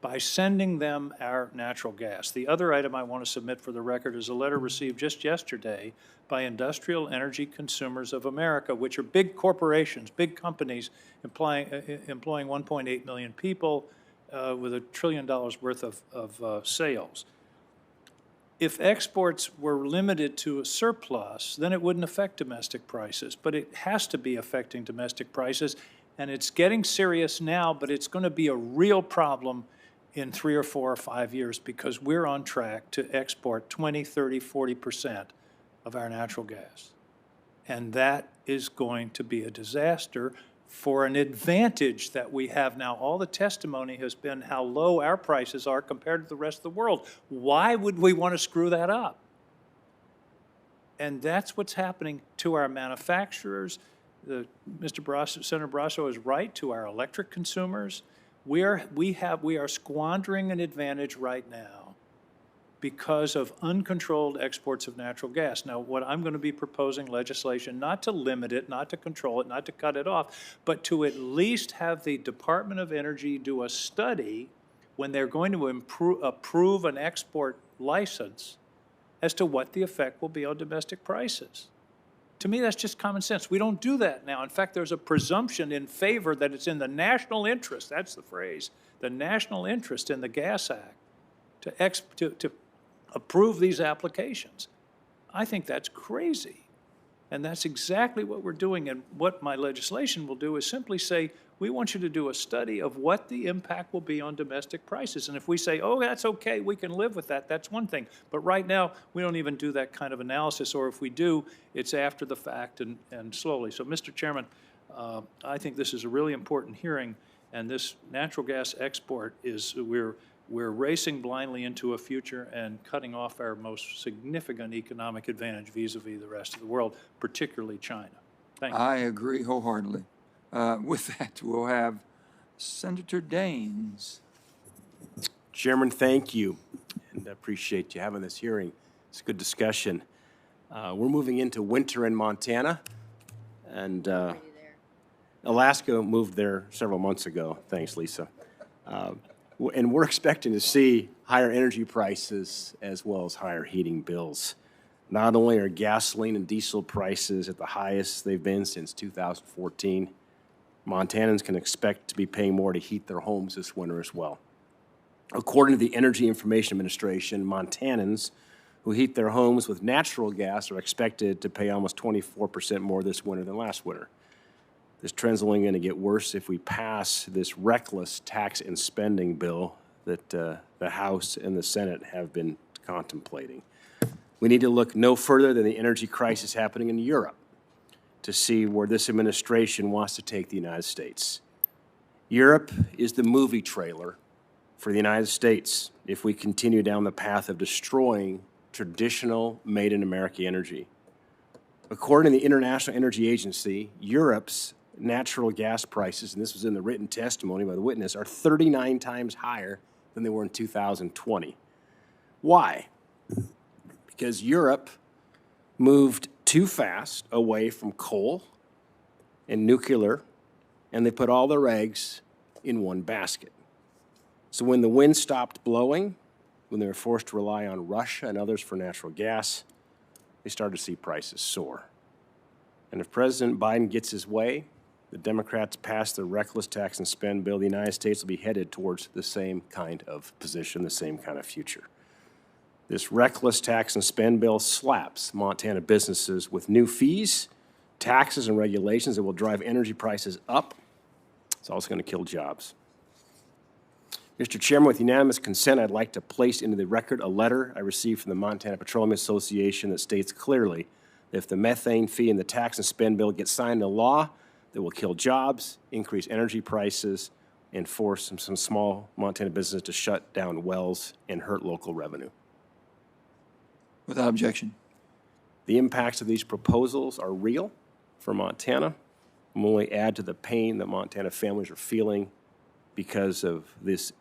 by sending them our natural gas. The other item I want to submit for the record is a letter received just yesterday by Industrial Energy Consumers of America, which are big corporations, big companies employing 1.8 million people with $1 trillion worth of sales. If exports were limited to a surplus, then it wouldn't affect domestic prices, but it has to be affecting domestic prices, and it's getting serious now, but it's going to be a real problem in 3 or 4 or 5 years because we're on track to export 20, 30, 40% of our natural gas. And that is going to be a disaster for an advantage that we have now. All the testimony has been how low our prices are compared to the rest of the world. Why would we want to screw that up? And that's what's happening to our manufacturers. Senator Barrasso is right, to our electric consumers. We are squandering an advantage right now because of uncontrolled exports of natural gas. Now, what I'm going to be proposing legislation, not to limit it, not to control it, not to cut it off, but to at least have the Department of Energy do a study when they're going to approve an export license as to what the effect will be on domestic prices. To me, that's just common sense. We don't do that now. In fact, there's a presumption in favor that it's in the national interest, that's the phrase, the national interest in the Gas Act to approve these applications. I think that's crazy. And that's exactly what we're doing. And what my legislation will do is simply say, we want you to do a study of what the impact will be on domestic prices. And if we say, oh, that's okay, we can live with that, that's one thing. But right now, we don't even do that kind of analysis, or if we do, it's after the fact and slowly. So, Mr. Chairman, I think this is a really important hearing, and this natural gas export is, we're racing blindly into a future and cutting off our most significant economic advantage vis-a-vis the rest of the world, particularly China. Thank you. I agree wholeheartedly. With that, we'll have Senator Daines. Chairman, thank you, and I appreciate you having this hearing. It's a good discussion. We're moving into winter in Montana, and Alaska moved there several months ago. Thanks, Lisa. And we're expecting to see higher energy prices as well as higher heating bills. Not only are gasoline and diesel prices at the highest they've been since 2014, Montanans can expect to be paying more to heat their homes this winter as well. According to the Energy Information Administration, Montanans who heat their homes with natural gas are expected to pay almost 24% more this winter than last winter. This trend's only going to get worse if we pass this reckless tax and spending bill that the House and the Senate have been contemplating. We need to look no further than the energy crisis happening in Europe to see where this administration wants to take the United States. Europe is the movie trailer for the United States if we continue down the path of destroying traditional made-in-America energy. According to the International Energy Agency, Europe's natural gas prices, and this was in the written testimony by the witness, are 39 times higher than they were in 2020. Why? Because Europe moved too fast away from coal and nuclear, and they put all their eggs in one basket. So when the wind stopped blowing, when they were forced to rely on Russia and others for natural gas, they started to see prices soar. And if President Biden gets his way, the Democrats pass the reckless tax and spend bill, the United States will be headed towards the same kind of position, the same kind of future. This reckless tax and spend bill slaps Montana businesses with new fees, taxes, and regulations that will drive energy prices up. It's also going to kill jobs. Mr. Chairman, with unanimous consent, I'd like to place into the record a letter I received from the Montana Petroleum Association that states clearly that if the methane fee and the tax and spend bill get signed into law, that will kill jobs, increase energy prices, and force some small Montana businesses to shut down wells and hurt local revenue. Without objection. The impacts of these proposals are real for Montana and will only add to the pain that Montana families are feeling because of this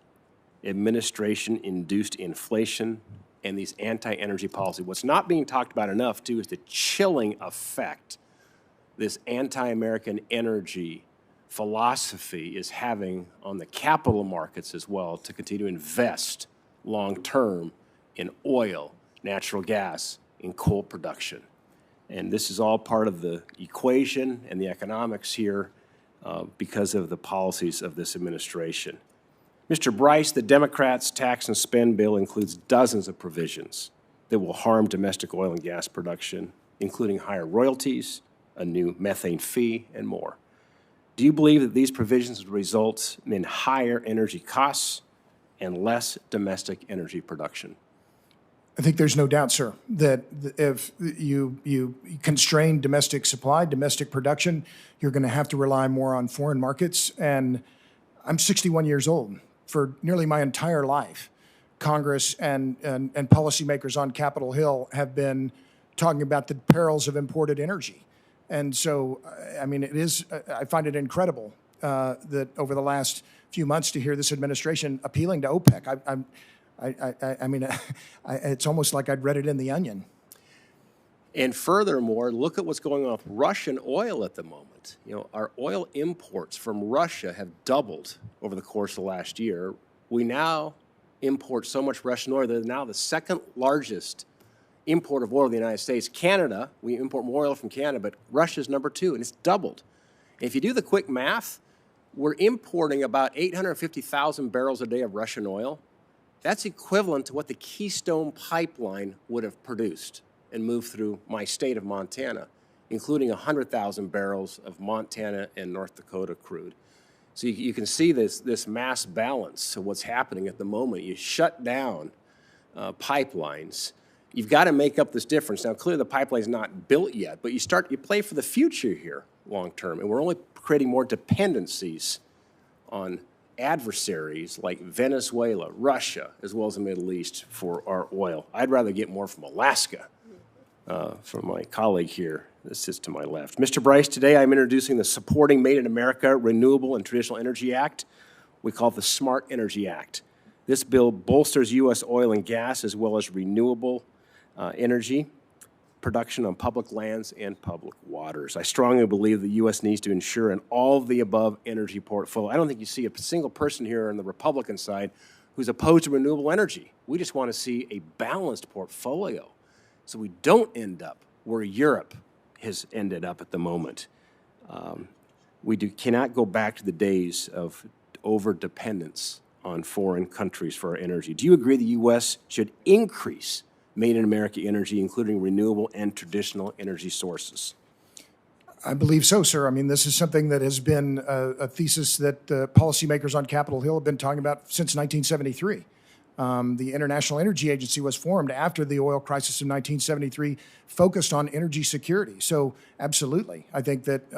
administration-induced inflation and these anti-energy policy. What's not being talked about enough, too, is the chilling effect this anti-American energy philosophy is having on the capital markets as well to continue to invest long-term in oil, natural gas, and coal production. And this is all part of the equation and the economics here because of the policies of this administration. Mr. Bryce, the Democrats' tax and spend bill includes dozens of provisions that will harm domestic oil and gas production, including higher royalties, a new methane fee, and more. Do you believe that these provisions will result in higher energy costs and less domestic energy production? I think there's no doubt, sir, that if you constrain domestic supply, domestic production, you're going to have to rely more on foreign markets. And I'm 61 years old. For nearly my entire life, Congress and policymakers on Capitol Hill have been talking about the perils of imported energy. And so, I mean, I find it incredible that over the last few months to hear this administration appealing to OPEC. I mean, it's almost like I'd read it in The Onion. And furthermore, look at what's going on with Russian oil at the moment. You know, our oil imports from Russia have doubled over the course of the last year. We now import so much Russian oil that they're now the second largest import of oil in the United States. Canada, we import more oil from Canada, but Russia's number 2, and it's doubled. If you do the quick math, we're importing about 850,000 barrels a day of Russian oil. That's equivalent to what the Keystone Pipeline would have produced and moved through my state of Montana, including 100,000 barrels of Montana and North Dakota crude. So you can see this mass balance of what's happening at the moment. You shut down pipelines. You've got to make up this difference. Now, clearly the pipeline's not built yet, but you play for the future here long term, and we're only creating more dependencies on adversaries like Venezuela, Russia, as well as the Middle East for our oil. I'd rather get more from Alaska, from my colleague here that sits to my left. Mr. Bryce, today I'm introducing the Supporting Made in America Renewable and Traditional Energy Act. We call it the Smart Energy Act. This bill bolsters U.S. oil and gas as well as renewable energy production on public lands and public waters. I strongly believe the U.S. needs to ensure an all-of-the-above energy portfolio. I don't think you see a single person here on the Republican side who's opposed to renewable energy. We just want to see a balanced portfolio so we don't end up where Europe has ended up at the moment. Cannot go back to the days of over-dependence on foreign countries for our energy. Do you agree the U.S. should increase Made in America energy, including renewable and traditional energy sources? I believe so, sir. I mean, this is something that has been a thesis that policymakers on Capitol Hill have been talking about since 1973. The International Energy Agency was formed after the oil crisis of 1973, focused on energy security. So, absolutely, I think that.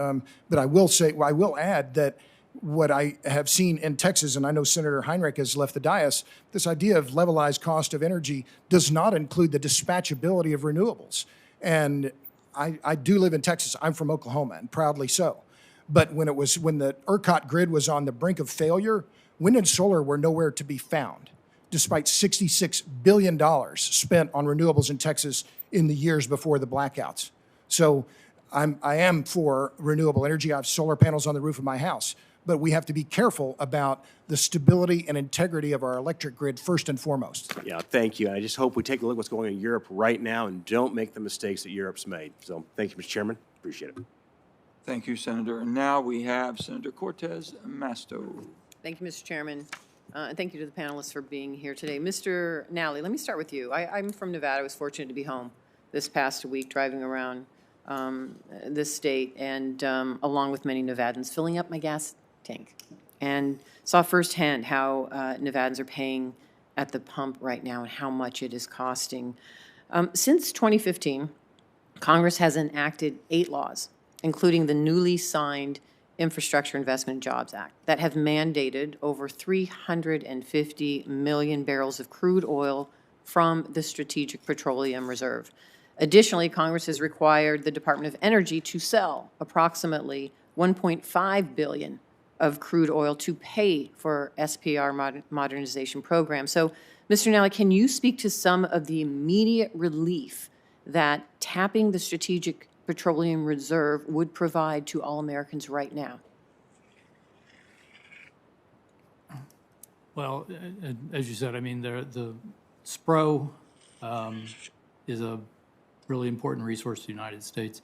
But I will add that what I have seen in Texas, and I know Senator Heinrich has left the dais, this idea of levelized cost of energy does not include the dispatchability of renewables. And I do live in Texas. I'm from Oklahoma, and proudly so. But when the ERCOT grid was on the brink of failure, wind and solar were nowhere to be found, despite $66 billion spent on renewables in Texas in the years before the blackouts. So I am for renewable energy. I have solar panels on the roof of my house. But we have to be careful about the stability and integrity of our electric grid first and foremost. Yeah, thank you. I just hope we take a look at what's going on in Europe right now and don't make the mistakes that Europe's made. So thank you, Mr. Chairman. Appreciate it. Thank you, Senator. And now we have Senator Cortez Masto. Thank you, Mr. Chairman. And thank you to the panelists for being here today. Mr. Nally, let me start with you. I'm from Nevada. I was fortunate to be home this past week driving around this state and along with many Nevadans, filling up my gas tank, and saw firsthand how Nevadans are paying at the pump right now and how much it is costing. Since 2015, Congress has enacted 8 laws, including the newly signed Infrastructure Investment and Jobs Act, that have mandated over 350 million barrels of crude oil from the Strategic Petroleum Reserve. Additionally, Congress has required the Department of Energy to sell approximately $1.5 billion of crude oil to pay for SPR modernization program. So, Mr. Nally, can you speak to some of the immediate relief that tapping the Strategic Petroleum Reserve would provide to all Americans right now? Well, as you said, I mean, the SPRO is a really important resource to the United States.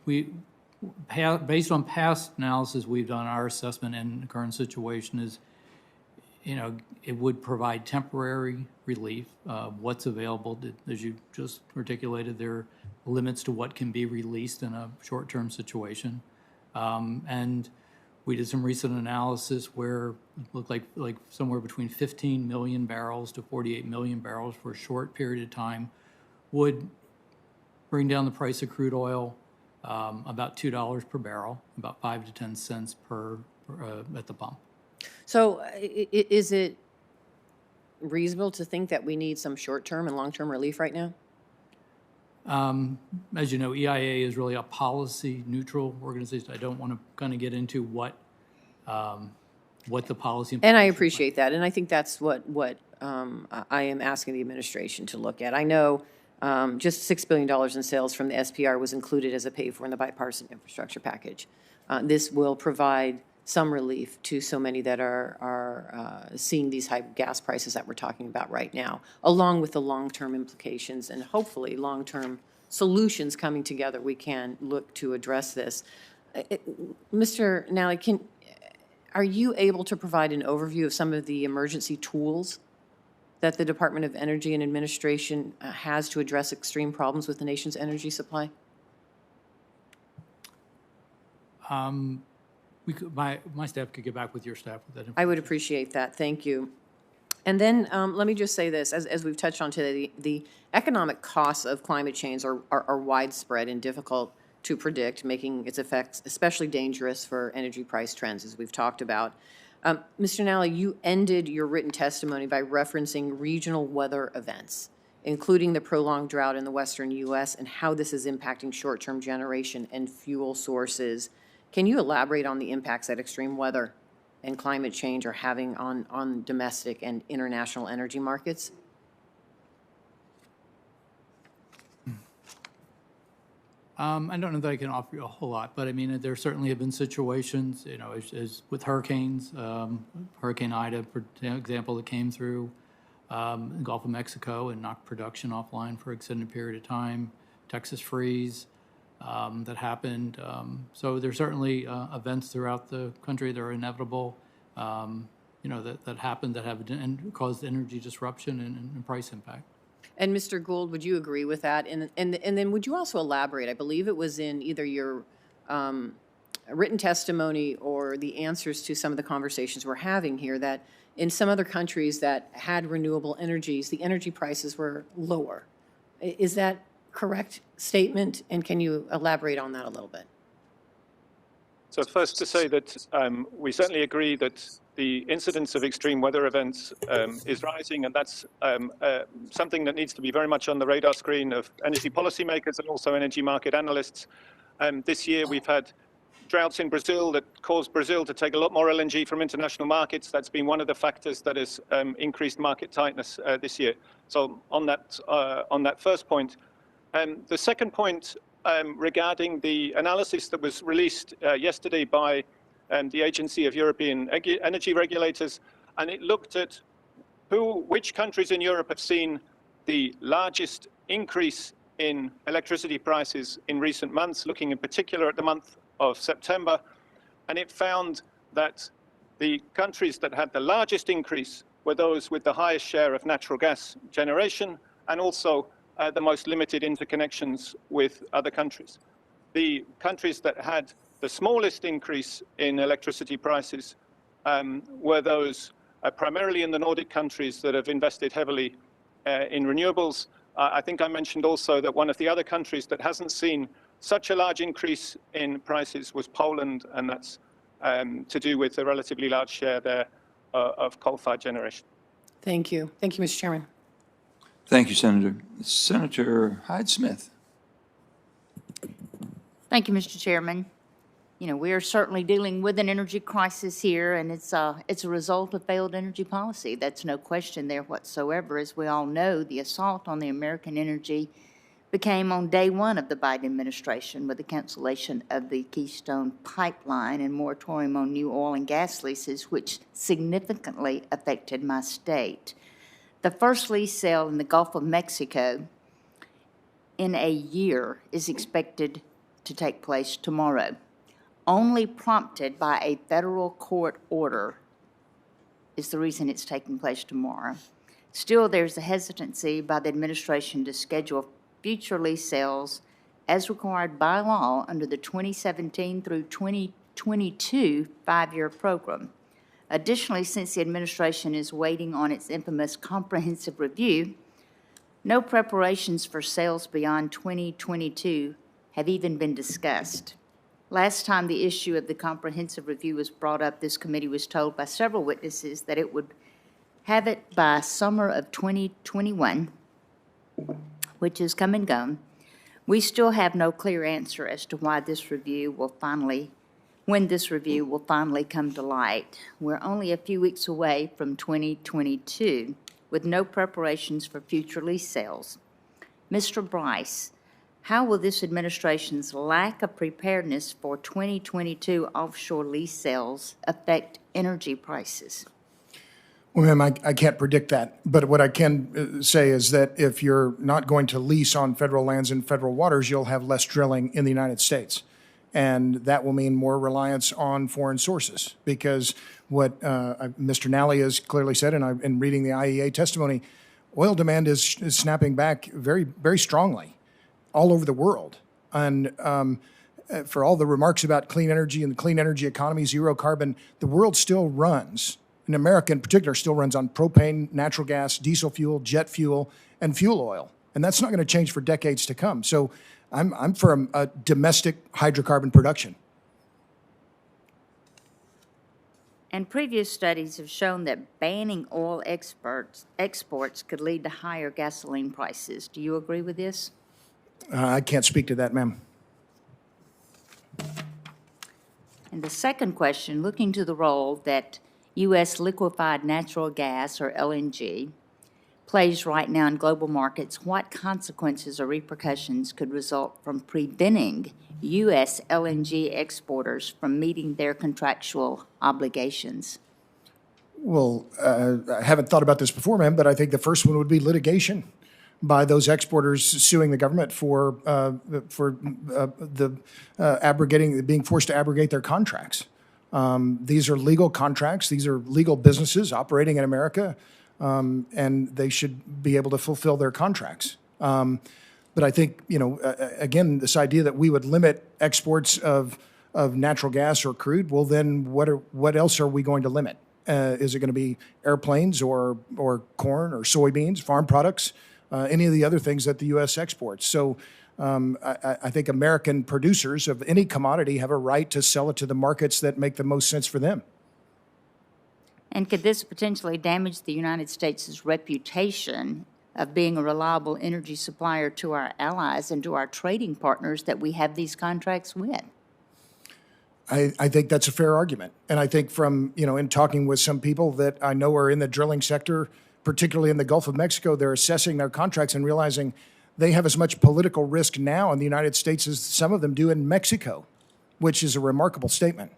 Based on past analysis we've done, our assessment in the current situation is, it would provide temporary relief. What's available, as you just articulated, there are limits to what can be released in a short-term situation. And we did some recent analysis where it looked like somewhere between 15 million barrels to 48 million barrels for a short period of time would bring down the price of crude oil about $2 per barrel, about 5 to 10 cents at the pump. So is it reasonable to think that we need some short-term and long-term relief right now? As you know, EIA is really a policy-neutral organization. I don't want to kind of get into what the policy. And I appreciate that, and I think that's what I am asking the administration to look at. I know just $6 billion in sales from the SPR was included as a pay-for in the bipartisan infrastructure package. This will provide some relief to so many that are seeing these high gas prices that we're talking about right now, along with the long-term implications and hopefully long-term solutions coming together. We can look to address this. Mr. Nally, are you able to provide an overview of some of the emergency tools that the Department of Energy and Administration has to address extreme problems with the nation's energy supply? My staff could get back with your staff with that information. I would appreciate that. Thank you. And then let me just say this, as we've touched on today, the economic costs of climate change are widespread and difficult to predict, making its effects especially dangerous for energy price trends, as we've talked about. Mr. Nally, you ended your written testimony by referencing regional weather events, including the prolonged drought in the western U.S. and how this is impacting short-term generation and fuel sources. Can you elaborate on the impacts that extreme weather and climate change are having on domestic and international energy markets? I don't know that I can offer you a whole lot, but I mean, there certainly have been situations, as with hurricanes, Hurricane Ida, for example, that came through the Gulf of Mexico and knocked production offline for an extended period of time, Texas freeze that happened. So there's certainly events throughout the country that are inevitable, that happened that have caused energy disruption and price impact. And Mr. Gould, would you agree with that? And then would you also elaborate? I believe it was in either your written testimony or the answers to some of the conversations we're having here that in some other countries that had renewable energies, the energy prices were lower. Is that correct statement? And can you elaborate on that a little bit? So first to say that we certainly agree that the incidence of extreme weather events is rising, and that's something that needs to be very much on the radar screen of energy policymakers and also energy market analysts. This year we've had droughts in Brazil that caused Brazil to take a lot more LNG from international markets. That's been one of the factors that has increased market tightness this year. So on that first point. The second point regarding the analysis that was released yesterday by the Agency of European Energy Regulators, and it looked at which countries in Europe have seen the largest increase in electricity prices in recent months, looking in particular at the month of September, and it found that the countries that had the largest increase were those with the highest share of natural gas generation and also the most limited interconnections with other countries. The countries that had the smallest increase in electricity prices were those primarily in the Nordic countries that have invested heavily in renewables. I think I mentioned also that one of the other countries that hasn't seen such a large increase in prices was Poland, and that's to do with the relatively large share there of coal-fired generation. Thank you. Thank you, Mr. Chairman. Thank you, Senator. Senator Hyde-Smith. Thank you, Mr. Chairman. You know, we are certainly dealing with an energy crisis here, and it's a result of failed energy policy. That's no question there whatsoever. As we all know, the assault on the American energy became on day one of the Biden administration with the cancellation of the Keystone Pipeline and moratorium on new oil and gas leases, which significantly affected my state. The first lease sale in the Gulf of Mexico in a year is expected to take place tomorrow, only prompted by a federal court order is the reason it's taking place tomorrow. Still, there's a hesitancy by the administration to schedule future lease sales as required by law under the 2017 through 2022 five-year program. Additionally, since the administration is waiting on its infamous comprehensive review, no preparations for sales beyond 2022 have even been discussed. Last time the issue of the comprehensive review was brought up, this committee was told by several witnesses that it would have it by summer of 2021, which has come and gone. We still have no clear answer as to why this review will finally, when this review will finally come to light. We're only a few weeks away from 2022 with no preparations for future lease sales. Mr. Bryce, how will this administration's lack of preparedness for 2022 offshore lease sales affect energy prices? Well, ma'am, I can't predict that. But what I can say is that if you're not going to lease on federal lands and federal waters, you'll have less drilling in the United States. And that will mean more reliance on foreign sources. Because what Mr. Nally has clearly said, and I've been reading the IEA testimony, oil demand is snapping back very, very strongly all over the world. And for all the remarks about clean energy and the clean energy economy, zero carbon, the world still runs, and America in particular still runs on propane, natural gas, diesel fuel, jet fuel, and fuel oil. And that's not going to change for decades to come. So I'm for a domestic hydrocarbon production. And previous studies have shown that banning oil exports could lead to higher gasoline prices. Do you agree with this? I can't speak to that, ma'am. And the second question, looking to the role that U.S. liquefied natural gas, or LNG, plays right now in global markets, what consequences or repercussions could result from preventing U.S. LNG exporters from meeting their contractual obligations? Well, I haven't thought about this before, ma'am, but I think the first one would be litigation by those exporters suing the government for being forced to abrogate their contracts. These are legal contracts. These are legal businesses operating in America, and they should be able to fulfill their contracts. But I think, again, this idea that we would limit exports of natural gas or crude, well, then what else are we going to limit? Is it going to be airplanes or corn or soybeans, farm products? Any of the other things that the U.S. exports. So I think American producers of any commodity have a right to sell it to the markets that make the most sense for them. And could this potentially damage the United States' reputation of being a reliable energy supplier to our allies and to our trading partners that we have these contracts with? I think that's a fair argument. And I think from, in talking with some people that I know are in the drilling sector, particularly in the Gulf of Mexico, they're assessing their contracts and realizing they have as much political risk now in the United States as some of them do in Mexico, which is a remarkable statement.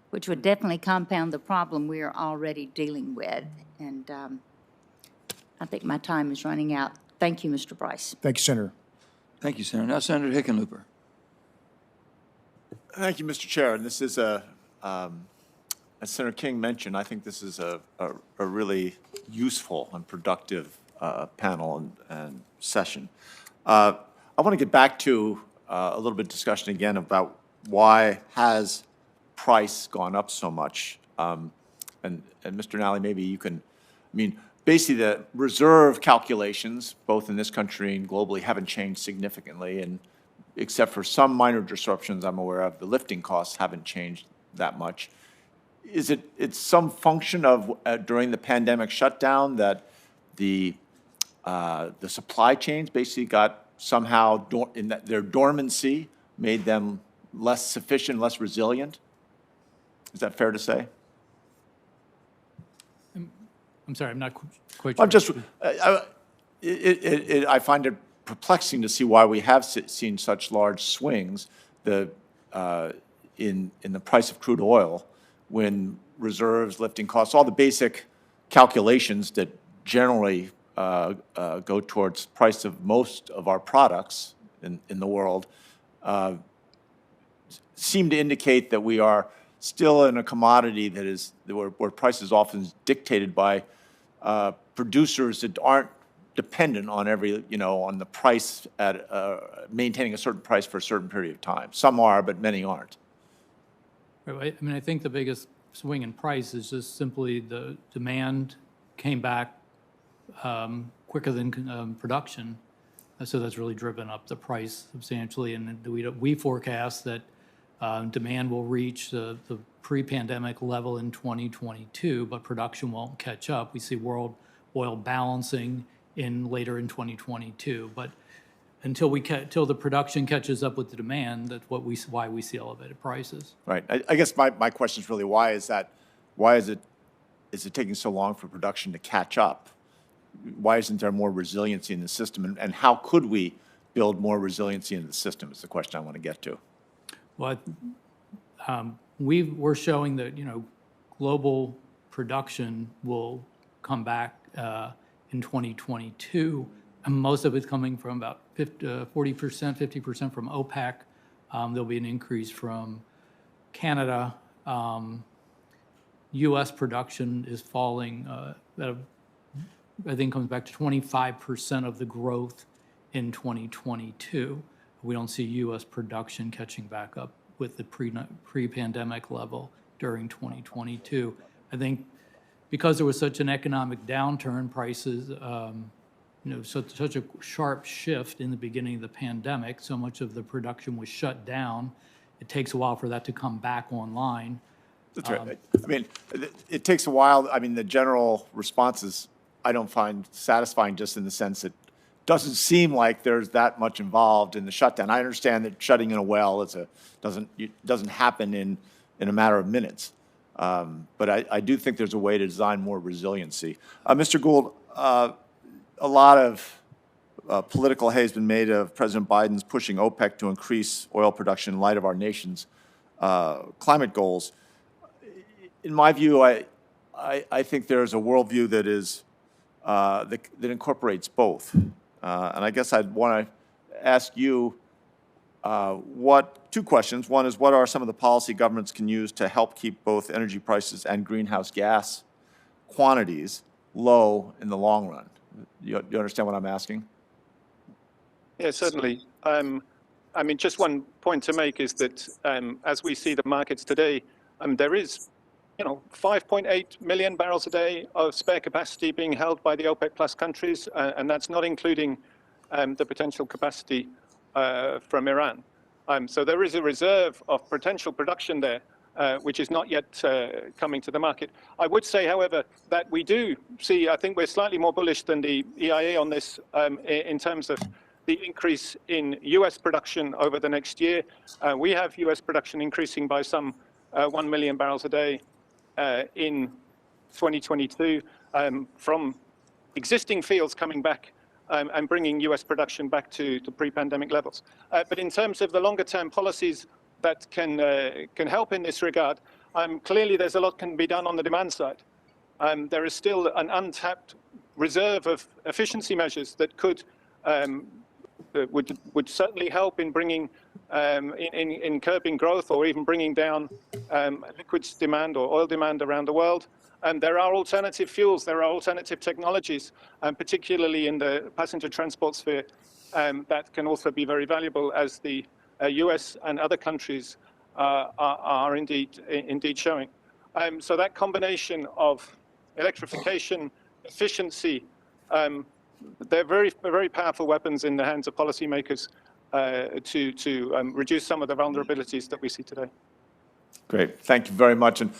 Which would definitely compound the problem we are already dealing with. And I think my time is running out. Thank you, Mr. Bryce. Thank you, Senator. Thank you, Senator. Now, Senator Hickenlooper. Thank you, Mr. Chair. And this is as Senator King mentioned, I think this is a really useful and productive panel and session. I want to get back to a little bit of discussion again about why has price gone up so much. And Mr. Nally, maybe you can, basically the reserve calculations, both in this country and globally, haven't changed significantly. And except for some minor disruptions I'm aware of, the lifting costs haven't changed that much. Is it's some function of during the pandemic shutdown that the the supply chains basically got somehow, their dormancy made them less sufficient, less resilient? Is that fair to say? I'm sorry, I'm not quite sure. I'm just, I find it perplexing to see why we have seen such large swings in the price of crude oil when reserves, lifting costs, all the basic calculations that generally go towards price of most of our products in the world seem to indicate that we are still in a commodity that is where price is often dictated by producers that aren't dependent on on the price at maintaining a certain price for a certain period of time. Some are, but many aren't. Right, I mean, I think the biggest swing in price is just simply the demand came back quicker than production, so that's really driven up the price substantially. And we forecast that demand will reach the pre-pandemic level in 2022, but production won't catch up. We see world oil balancing later in 2022, but until the production catches up with the demand, that's why we see elevated prices. Right. I guess my question is really why is it taking so long for production to catch up? Why isn't there more resiliency in the system, and how could we build more resiliency in the system is the question I want to get to. Well, we're showing that, global production will come back in 2022, and most of it's coming from about 40%, 50% from OPEC. There'll be an increase from Canada. U.S. production is falling, I think comes back to 25% of the growth in 2022. We don't see U.S. production catching back up with the pre-pandemic level during 2022. I think because there was such an economic downturn, prices, such a sharp shift in the beginning of the pandemic, so much of the production was shut down. It takes a while for that to come back online. That's right. I mean, it takes a while. I mean, the general responses I don't find satisfying, just in the sense that it doesn't seem like there's that much involved in the shutdown. I understand that shutting in a well doesn't happen in a matter of minutes. But I do think there's a way to design more resiliency. Mr. Gould, a lot of political hay has been made of President Biden's pushing OPEC to increase oil production in light of our nation's climate goals. In my view, I think there's a worldview that is that incorporates both. And I guess I'd want to ask you two questions. One is, what are some of the policy governments can use to help keep both energy prices and greenhouse gas quantities low in the long run? You understand what I'm asking? Yeah, certainly. I mean, just one point to make is that as we see the markets today, there is 5.8 million barrels a day of spare capacity being held by the OPEC plus countries, and that's not including the potential capacity from Iran. So there is a reserve of potential production there, which is not yet coming to the market. I would say, however, that we do see, I think we're slightly more bullish than the EIA on this in terms of the increase in U.S. production over the next year. We have U.S. production increasing by some 1 million barrels a day in 2022 from existing fields coming back and bringing U.S. production back to pre-pandemic levels. But in terms of the longer-term policies that can help in this regard, clearly there's a lot can be done on the demand side. There is still an untapped reserve of efficiency measures that would certainly help in bringing in curbing growth, or even bringing down liquids demand or oil demand around the world. And there are alternative fuels, there are alternative technologies, particularly in the passenger transport sphere, that can also be very valuable, as the US and other countries are indeed showing. So that combination of electrification, efficiency, they're very, very powerful weapons in the hands of policymakers to reduce some of the vulnerabilities that we see today. Great, thank you very much. And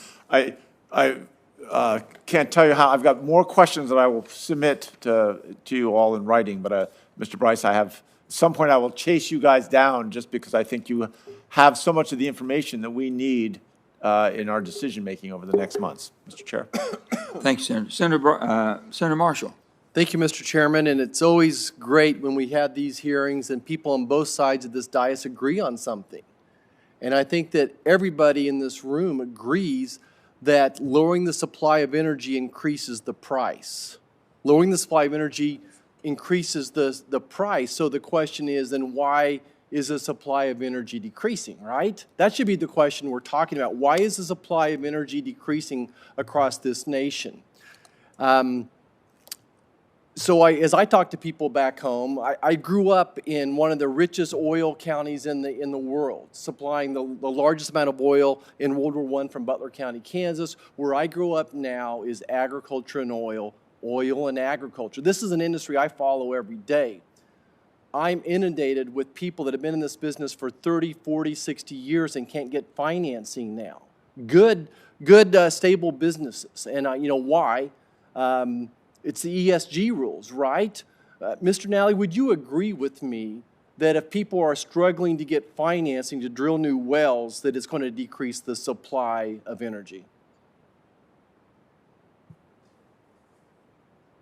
can't tell you how, I've got more questions that I will submit to you all in writing, but Mr. Bryce, at some point I will chase you guys down just because I think you have so much of the information that we need in our decision-making over the next months. Mr. Chair. Thank you, Senator. Senator Marshall. Thank you, Mr. Chairman, and it's always great when we have these hearings and people on both sides of this dais agree on something. And I think that everybody in this room agrees that lowering the supply of energy increases the price. Lowering the supply of energy increases the price. So the question is, then why is the supply of energy decreasing, right? That should be the question we're talking about. Why is the supply of energy decreasing across this nation? So as I talk to people back home, I grew up in one of the richest oil counties in the world, supplying the largest amount of oil in World War I from Butler County, Kansas. Where I grew up now is agriculture and oil and agriculture. This is an industry I follow every day. I'm inundated with people that have been in this business for 30, 40, 60 years and can't get financing now. Good, stable businesses. And you know why? It's the ESG rules, right? Mr. Nally, would you agree with me that if people are struggling to get financing to drill new wells, that it's going to decrease the supply of energy?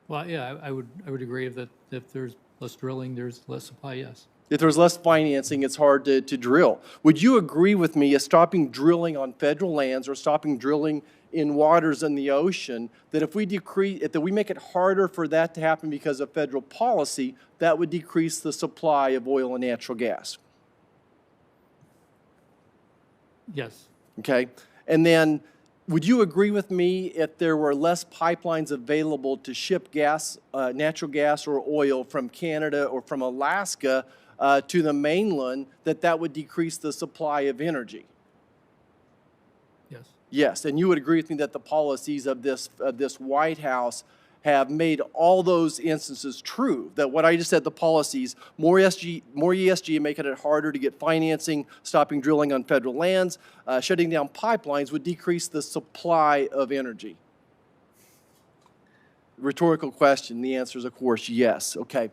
Well, yeah, I would agree that if there's less drilling, there's less supply, yes. If there's less financing, it's hard to drill. Would you agree with me as stopping drilling on federal lands or stopping drilling in waters in the ocean, that if we make it harder for that to happen because of federal policy, that would decrease the supply of oil and natural gas? Yes. Okay. And then would you agree with me if there were less pipelines available to ship gas, natural gas or oil from Canada or from Alaska to the mainland, that would decrease the supply of energy? Yes. Yes, and you would agree with me that the policies of this White House have made all those instances true, that what I just said, the policies, more ESG, making it harder to get financing, stopping drilling on federal lands, shutting down pipelines would decrease the supply of energy. Rhetorical question. The answer is, of course, yes. Okay.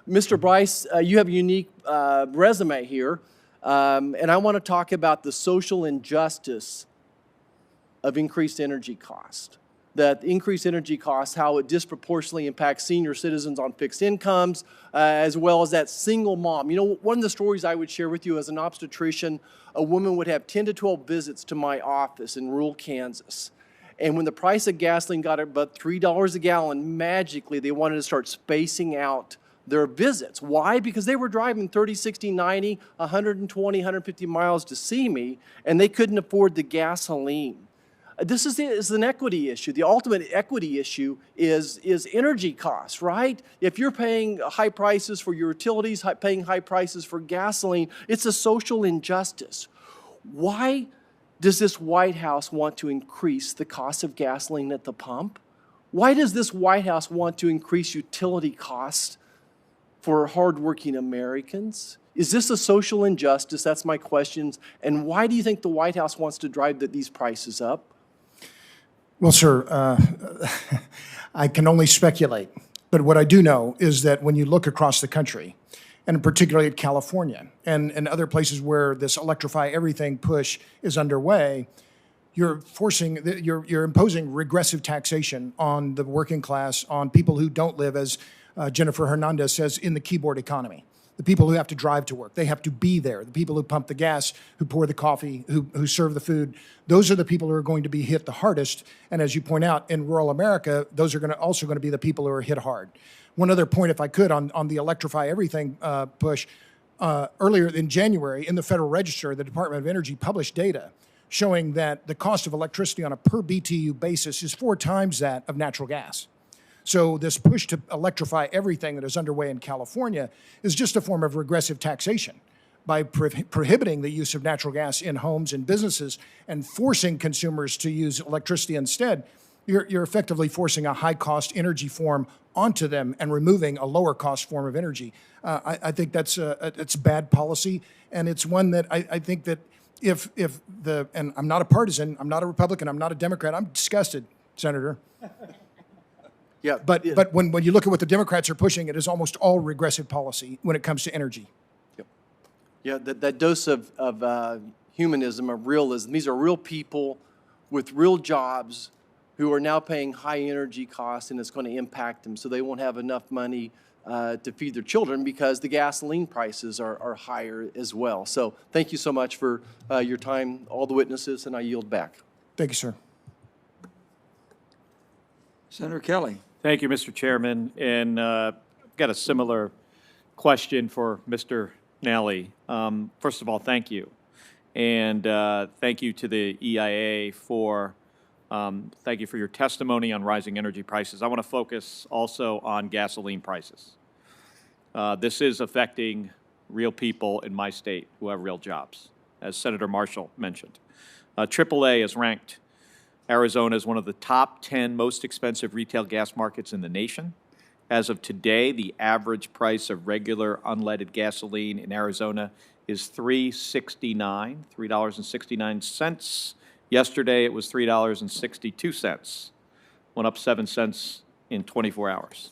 Mr. Bryce, you have a unique resume here, and I want to talk about the social injustice of increased energy cost. That increased energy costs, how it disproportionately impacts senior citizens on fixed incomes, as well as that single mom. You know, one of the stories I would share with you as an obstetrician, a woman would have 10 to 12 visits to my office in rural Kansas. And when the price of gasoline got about $3 a gallon, magically they wanted to start spacing out their visits. Why? Because they were driving 30, 60, 90, 120, 150 miles to see me, and they couldn't afford the gasoline. This is an equity issue. The ultimate equity issue is energy costs, right? If you're paying high prices for your utilities, paying high prices for gasoline, it's a social injustice. Why does this White House want to increase the cost of gasoline at the pump? Why does this White House want to increase utility costs for hardworking Americans? Is this a social injustice? That's my questions. And why do you think the White House wants to drive these prices up? Well, sir, I can only speculate. But what I do know is that when you look across the country, and particularly at California and other places where this electrify everything push is underway, you're imposing regressive taxation on the working class, on people who don't live, as Jennifer Hernandez says, in the keyboard economy. The people who have to drive to work, they have to be there. The people who pump the gas, who pour the coffee, who serve the food, those are the people who are going to be hit the hardest. And as you point out, in rural America, those are also going to be the people who are hit hard. One other point, if I could, on the electrify everything push. Earlier in January, in the Federal Register, the Department of Energy published data showing that the cost of electricity on a per BTU basis is 4 times that of natural gas. So this push to electrify everything that is underway in California is just a form of regressive taxation by prohibiting the use of natural gas in homes and businesses and forcing consumers to use electricity instead. You're effectively forcing a high-cost energy form onto them and removing a lower-cost form of energy. I think it's bad policy, and it's one that I think that and I'm not a partisan, I'm not a Republican, I'm not a Democrat, I'm disgusted Senator. Yeah, But when you look at what the Democrats are pushing, it is almost all regressive policy when it comes to energy. yeah, that dose of humanism, of realism. These are real people with real jobs who are now paying high energy costs, and it's going to impact them. So they won't have enough money to feed their children because the gasoline prices are higher as well. So thank you so much for your time, all the witnesses, and I yield back. Thank you, sir. Senator Kelly. Thank you, Mr. Chairman. And I've got a similar question for Mr. Nally. First of all, thank you. And thank you to the EIA for thank you for your testimony on rising energy prices. I want to focus also on gasoline prices. This is affecting real people in my state who have real jobs, as Senator Marshall mentioned. AAA has ranked Arizona as one of the top 10 most expensive retail gas markets in the nation. As of today, the average price of regular unleaded gasoline in Arizona is $3.69. Yesterday, it was $3.62. Went up 7 cents in 24 hours.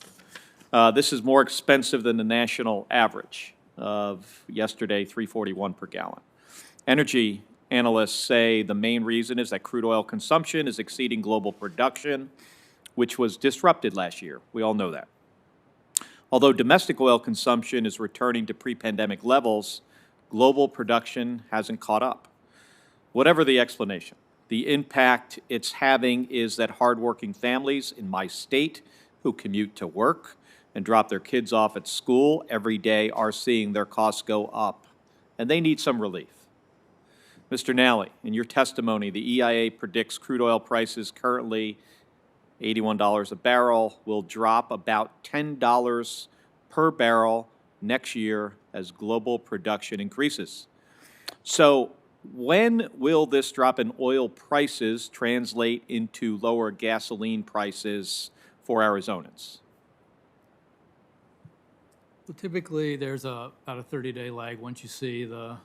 This is more expensive than the national average of yesterday, $3.41 per gallon. Energy analysts say the main reason is that crude oil consumption is exceeding global production, which was disrupted last year. We all know that. Although domestic oil consumption is returning to pre-pandemic levels, global production hasn't caught up. Whatever the explanation, the impact it's having is that hardworking families in my state who commute to work and drop their kids off at school every day are seeing their costs go up, and they need some relief. Mr. Nally, in your testimony, the EIA predicts crude oil prices currently $81 a barrel will drop about $10 per barrel next year as global production increases. So when will this drop in oil prices translate into lower gasoline prices for Arizonans? Well, typically, there's about a 30-day lag once you see the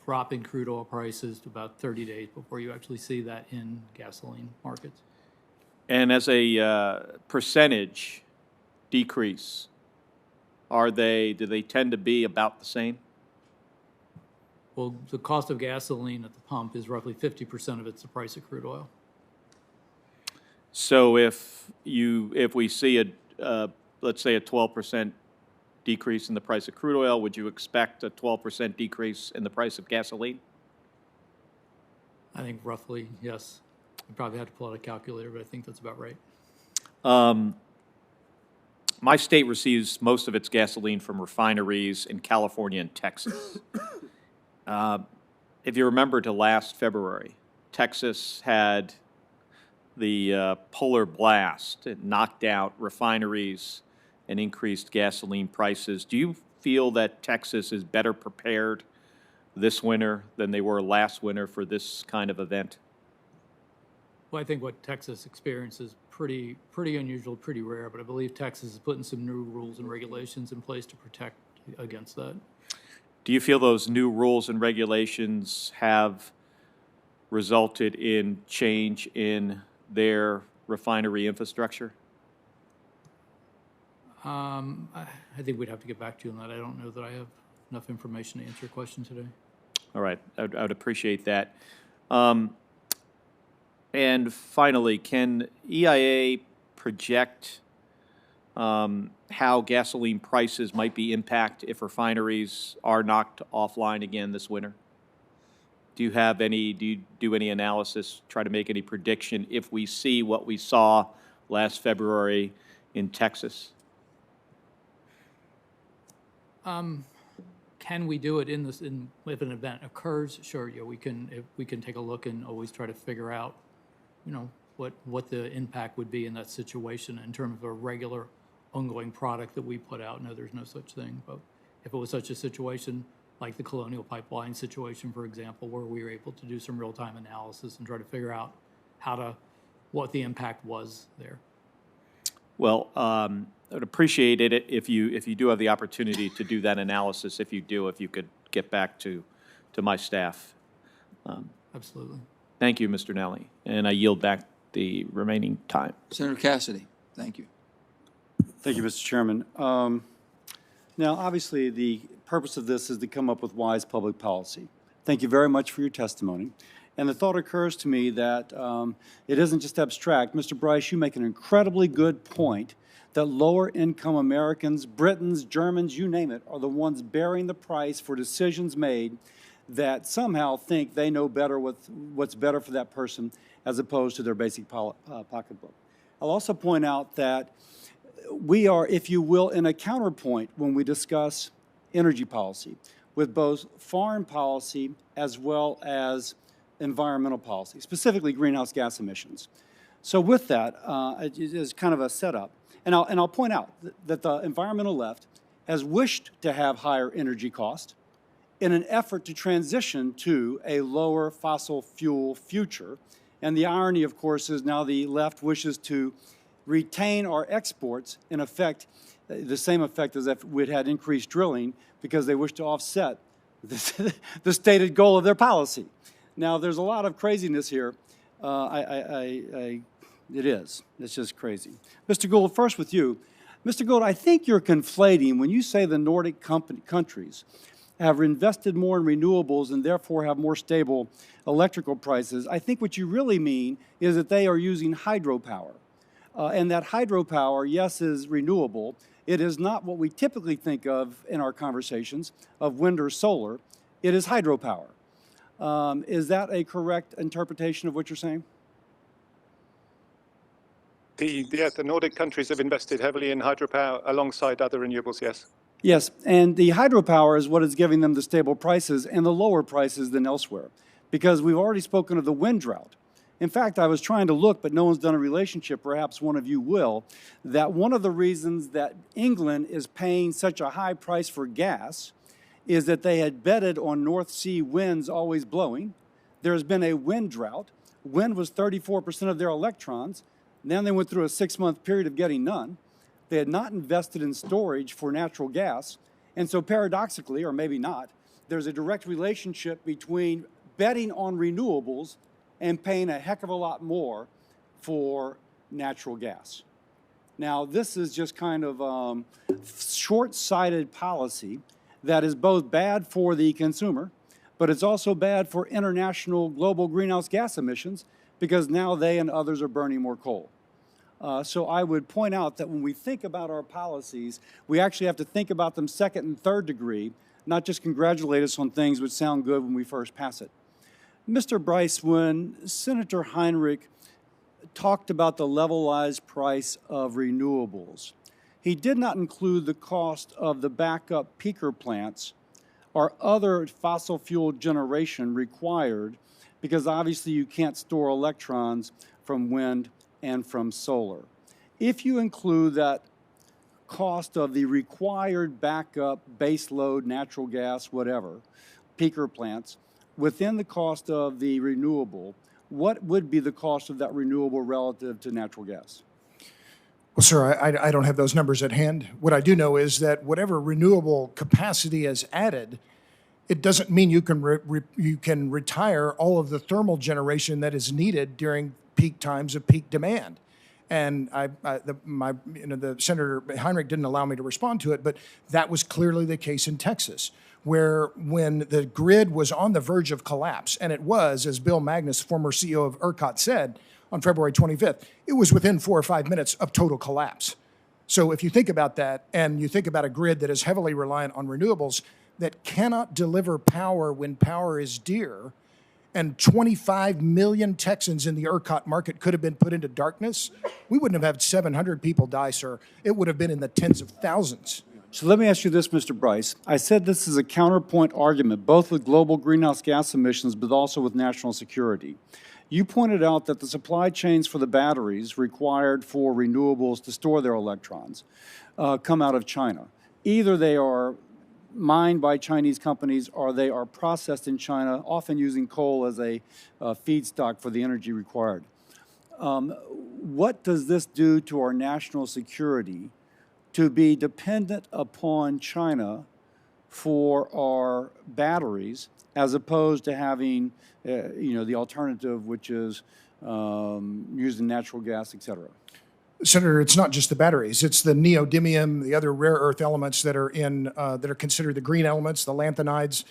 drop in crude oil prices to about 30 days before you actually see that in gasoline markets. And as a percentage decrease, do they tend to be about the same? Well, the cost of gasoline at the pump is roughly 50% of it's the price of crude oil. So if we see let's say a 12% decrease in the price of crude oil, would you expect a 12% decrease in the price of gasoline? I think roughly, yes. I probably have to pull out a calculator, but I think that's about right. My state receives most of its gasoline from refineries in California and Texas. If you remember to last February, Texas had the polar blast. It knocked out refineries and increased gasoline prices. Do you feel that Texas is better prepared this winter than they were last winter for this kind of event? Well, I think what Texas experienced is pretty unusual, pretty rare, but I believe Texas is putting some new rules and regulations in place to protect against that. Do you feel those new rules and regulations have resulted in change in their refinery infrastructure? I think we'd have to get back to you on that. I don't know that I have enough information to answer your question today. All right, I would appreciate that. And finally, can EIA project how gasoline prices might be impacted if refineries are knocked offline again this winter? Do you do any analysis, try to make any prediction if we see what we saw last February in Texas? Can we do it if an event occurs? Sure, yeah, we can take a look and always try to figure out, what the impact would be in that situation in terms of a regular ongoing product that we put out. No, there's no such thing. But if it was such a situation, like the Colonial Pipeline situation, for example, where we were able to do some real-time analysis and try to figure out what the impact was there. Well, I would appreciate it if you do have the opportunity to do that analysis. If you could get back to my staff. Absolutely. Thank you, Mr. Nally, and I yield back the remaining time. Senator Cassidy, thank you. Thank you, Mr. Chairman. Now, obviously, the purpose of this is to come up with wise public policy. Thank you very much for your testimony. And the thought occurs to me that it isn't just abstract. Mr. Bryce, you make an incredibly good point that lower-income Americans, Britons, Germans, you name it, are the ones bearing the price for decisions made that somehow think they know better what's better for that person as opposed to their basic pocketbook. I'll also point out that we are, if you will, in a counterpoint when we discuss energy policy with both foreign policy as well as environmental policy, specifically greenhouse gas emissions. So with that, it is kind of a setup. And I'll point out that the environmental left has wished to have higher energy cost in an effort to transition to a lower fossil fuel future. And the irony, of course, is now the left wishes to retain our exports, in effect, the same effect as if we'd had increased drilling, because they wish to offset the stated goal of their policy. Now, there's a lot of craziness here. It is. It's just crazy. Mr. Gould, first with you. Mr. Gould, I think you're conflating when you say the Nordic countries have invested more in renewables and therefore have more stable electrical prices. I think what you really mean is that they are using hydropower. And that hydropower, yes, is renewable. It is not what we typically think of in our conversations of wind or solar. It is hydropower. Is that a correct interpretation of what you're saying? The Nordic countries have invested heavily in hydropower alongside other renewables, yes. Yes, and the hydropower is what is giving them the stable prices and the lower prices than elsewhere, because we've already spoken of the wind drought. In fact, I was trying to look, but no one's done a relationship, perhaps one of you will, that one of the reasons that England is paying such a high price for gas is that they had betted on North Sea winds always blowing. There's been a wind drought. Wind was 34% of their electrons. Then they went through a 6-month period of getting none. They had not invested in storage for natural gas. And so paradoxically, or maybe not, there's a direct relationship between betting on renewables and paying a heck of a lot more for natural gas. Now, this is just kind of short-sighted policy that is both bad for the consumer, but it's also bad for international global greenhouse gas emissions, because now they and others are burning more coal. So I would point out that when we think about our policies, we actually have to think about them second and third degree, not just congratulate us on things which sound good when we first pass it. Mr. Bryce, when Senator Heinrich talked about the levelized price of renewables, he did not include the cost of the backup peaker plants or other fossil fuel generation required, because obviously you can't store electrons from wind and from solar. If you include that cost of the required backup baseload natural gas, whatever, peaker plants, within the cost of the renewable, what would be the cost of that renewable relative to natural gas? Well, sir, I don't have those numbers at hand. What I do know is that whatever renewable capacity is added, it doesn't mean you can retire all of the thermal generation that is needed during peak times of peak demand. And the Senator Heinrich didn't allow me to respond to it, but that was clearly the case in Texas, where when the grid was on the verge of collapse, and it was, as Bill Magnus, former CEO of ERCOT, said on February 25th, it was within 4 or 5 minutes of total collapse. So if you think about that, and you think about a grid that is heavily reliant on renewables that cannot deliver power when power is dear, and 25 million Texans in the ERCOT market could have been put into darkness, we wouldn't have had 700 people die, sir. It would have been in the tens of thousands. So let me ask you this, Mr. Bryce. I said this is a counterpoint argument, both with global greenhouse gas emissions, but also with national security. You pointed out that the supply chains for the batteries required for renewables to store their electrons come out of China. Either they are mined by Chinese companies or they are processed in China, often using coal as a feedstock for the energy required. What does this do to our national security to be dependent upon China for our batteries as opposed to having, the alternative, which is using natural gas, et cetera? Senator, it's not just the batteries. It's the neodymium, the other rare earth elements that are considered the green elements, the lanthanides.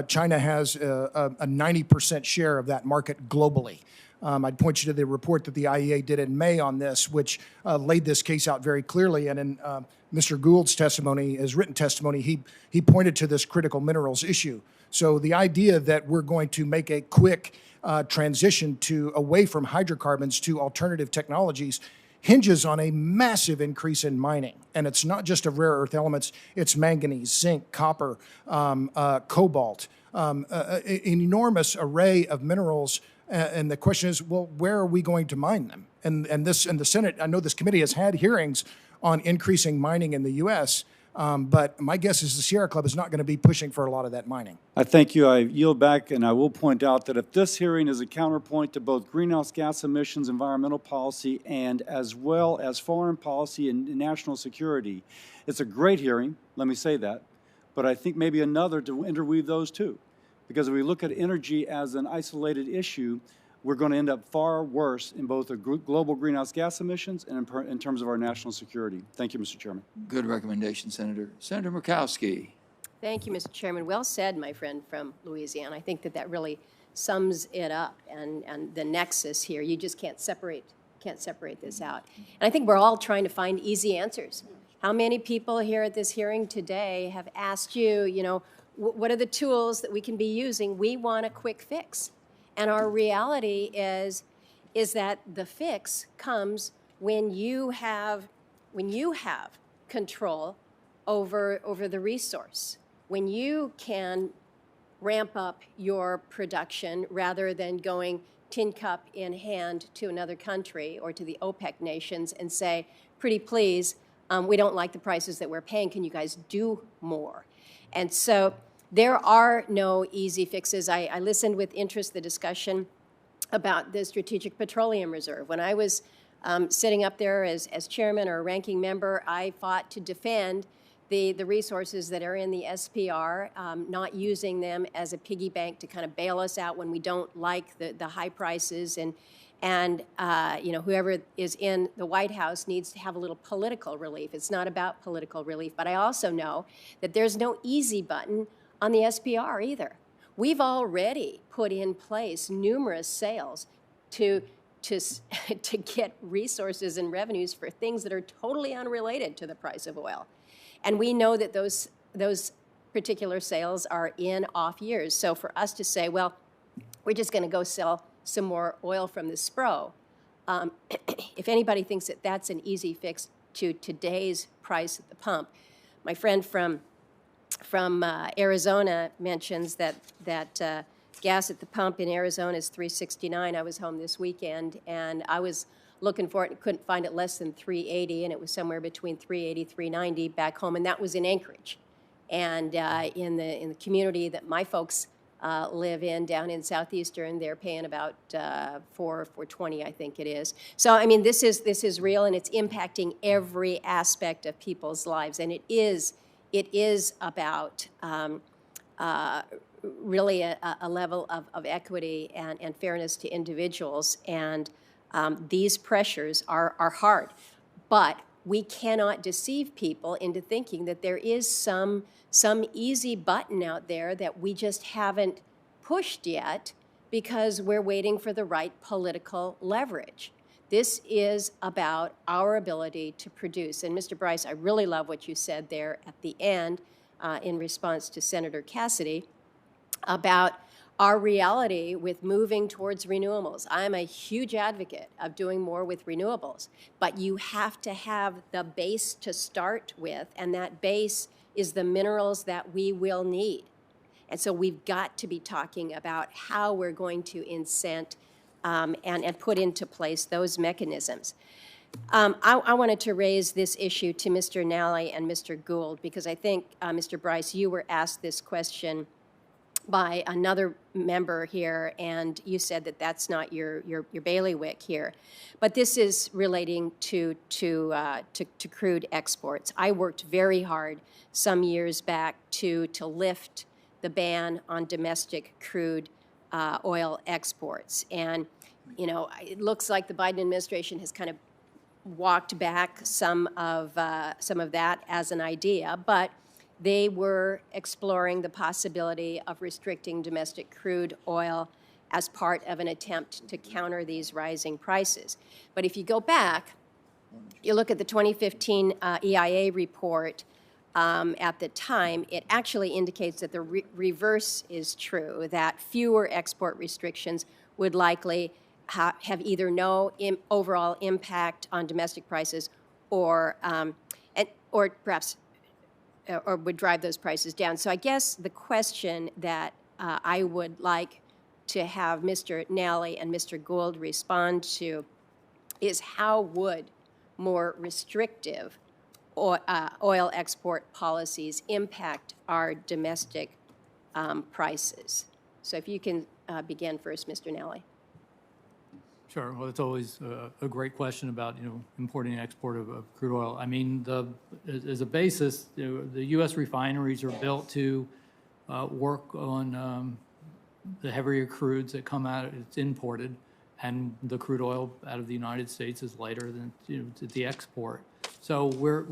China has a 90% share of that market globally. I'd point you to the report that the IEA did in May on this, which laid this case out very clearly. And in Mr. Gould's testimony, his written testimony, he pointed to this critical minerals issue. So the idea that we're going to make a quick transition away from hydrocarbons to alternative technologies hinges on a massive increase in mining. And it's not just of rare earth elements, it's manganese, zinc, copper, cobalt, an enormous array of minerals. And the question is, well, where are we going to mine them? And the Senate, I know this committee has had hearings on increasing mining in the U.S., but my guess is the Sierra Club is not going to be pushing for a lot of that mining. I thank you. I yield back, and I will point out that if this hearing is a counterpoint to both greenhouse gas emissions, environmental policy, and as well as foreign policy and national security, it's a great hearing, let me say that, but I think maybe another to interweave those two. Because if we look at energy as an isolated issue, we're going to end up far worse in both the global greenhouse gas emissions and in terms of our national security. Thank you, Mr. Chairman. Good recommendation, Senator. Senator Murkowski. Thank you, Mr. Chairman. Well said, my friend from Louisiana. I think that really sums it up and the nexus here. You just can't separate this out. And I think we're all trying to find easy answers. How many people here at this hearing today have asked you, what are the tools that we can be using? We want a quick fix. And our reality is that the fix comes when you have control over the resource, when you can ramp up your production rather than going tin cup in hand to another country or to the OPEC nations and say, pretty please, we don't like the prices that we're paying. Can you guys do more? And so there are no easy fixes. I listened with interest to the discussion about the Strategic Petroleum Reserve. When I was sitting up there as chairman or ranking member, I fought to defend the resources that are in the SPR, not using them as a piggy bank to kind of bail us out when we don't like the high prices. And whoever is in the White House needs to have a little political relief. It's not about political relief. But I also know that there's no easy button on the SPR either. We've already put in place numerous sales to get resources and revenues for things that are totally unrelated to the price of oil. And we know that those particular sales are in off years. So for us to say, well, we're just going to go sell some more oil from the SPRO, if anybody thinks that that's an easy fix to today's price at the pump, my friend from Arizona mentions that gas at the pump in Arizona is $3.69. I was home this weekend, and I was looking for it and couldn't find it less than $3.80, and it was somewhere between $3.80, $3.90 back home, and that was in Anchorage. And in the community that my folks live in down in Southeastern, they're paying about $4.20, I think it is. So I mean, this is real, and it's impacting every aspect of people's lives, and it is about really a level of equity and fairness to individuals. And these pressures are hard. But we cannot deceive people into thinking that there is some easy button out there that we just haven't pushed yet because we're waiting for the right political leverage. This is about our ability to produce. And Mr. Bryce, I really love what you said there at the end in response to Senator Cassidy about our reality with moving towards renewables. I'm a huge advocate of doing more with renewables, but you have to have the base to start with, and that base is the minerals that we will need. And so we've got to be talking about how we're going to incent and put into place those mechanisms. I wanted to raise this issue to Mr. Nally and Mr. Gould because I think, Mr. Bryce, you were asked this question by another member here, and you said that that's not your bailiwick here. But this is relating to crude exports. I worked very hard some years back to lift the ban on domestic crude oil exports. And, you know, it looks like the Biden administration has kind of walked back some of that as an idea, but they were exploring the possibility of restricting domestic crude oil as part of an attempt to counter these rising prices. But if you go back, you look at the 2015 EIA report, at the time, it actually indicates that the reverse is true, that fewer export restrictions would likely have either no overall impact on domestic prices or perhaps or would drive those prices down. So I guess the question that I would like to have Mr. Nally and Mr. Gould respond to is how would more restrictive oil export policies impact our domestic prices? So if you can begin first, Mr. Nally. Sure. Well, it's always a great question about, you know, importing and export of crude oil. I mean, as a basis, you know, the U.S. refineries are built to work on the heavier crudes that come out, it's imported, and the crude oil out of the United States is lighter than, you know, the export. So we're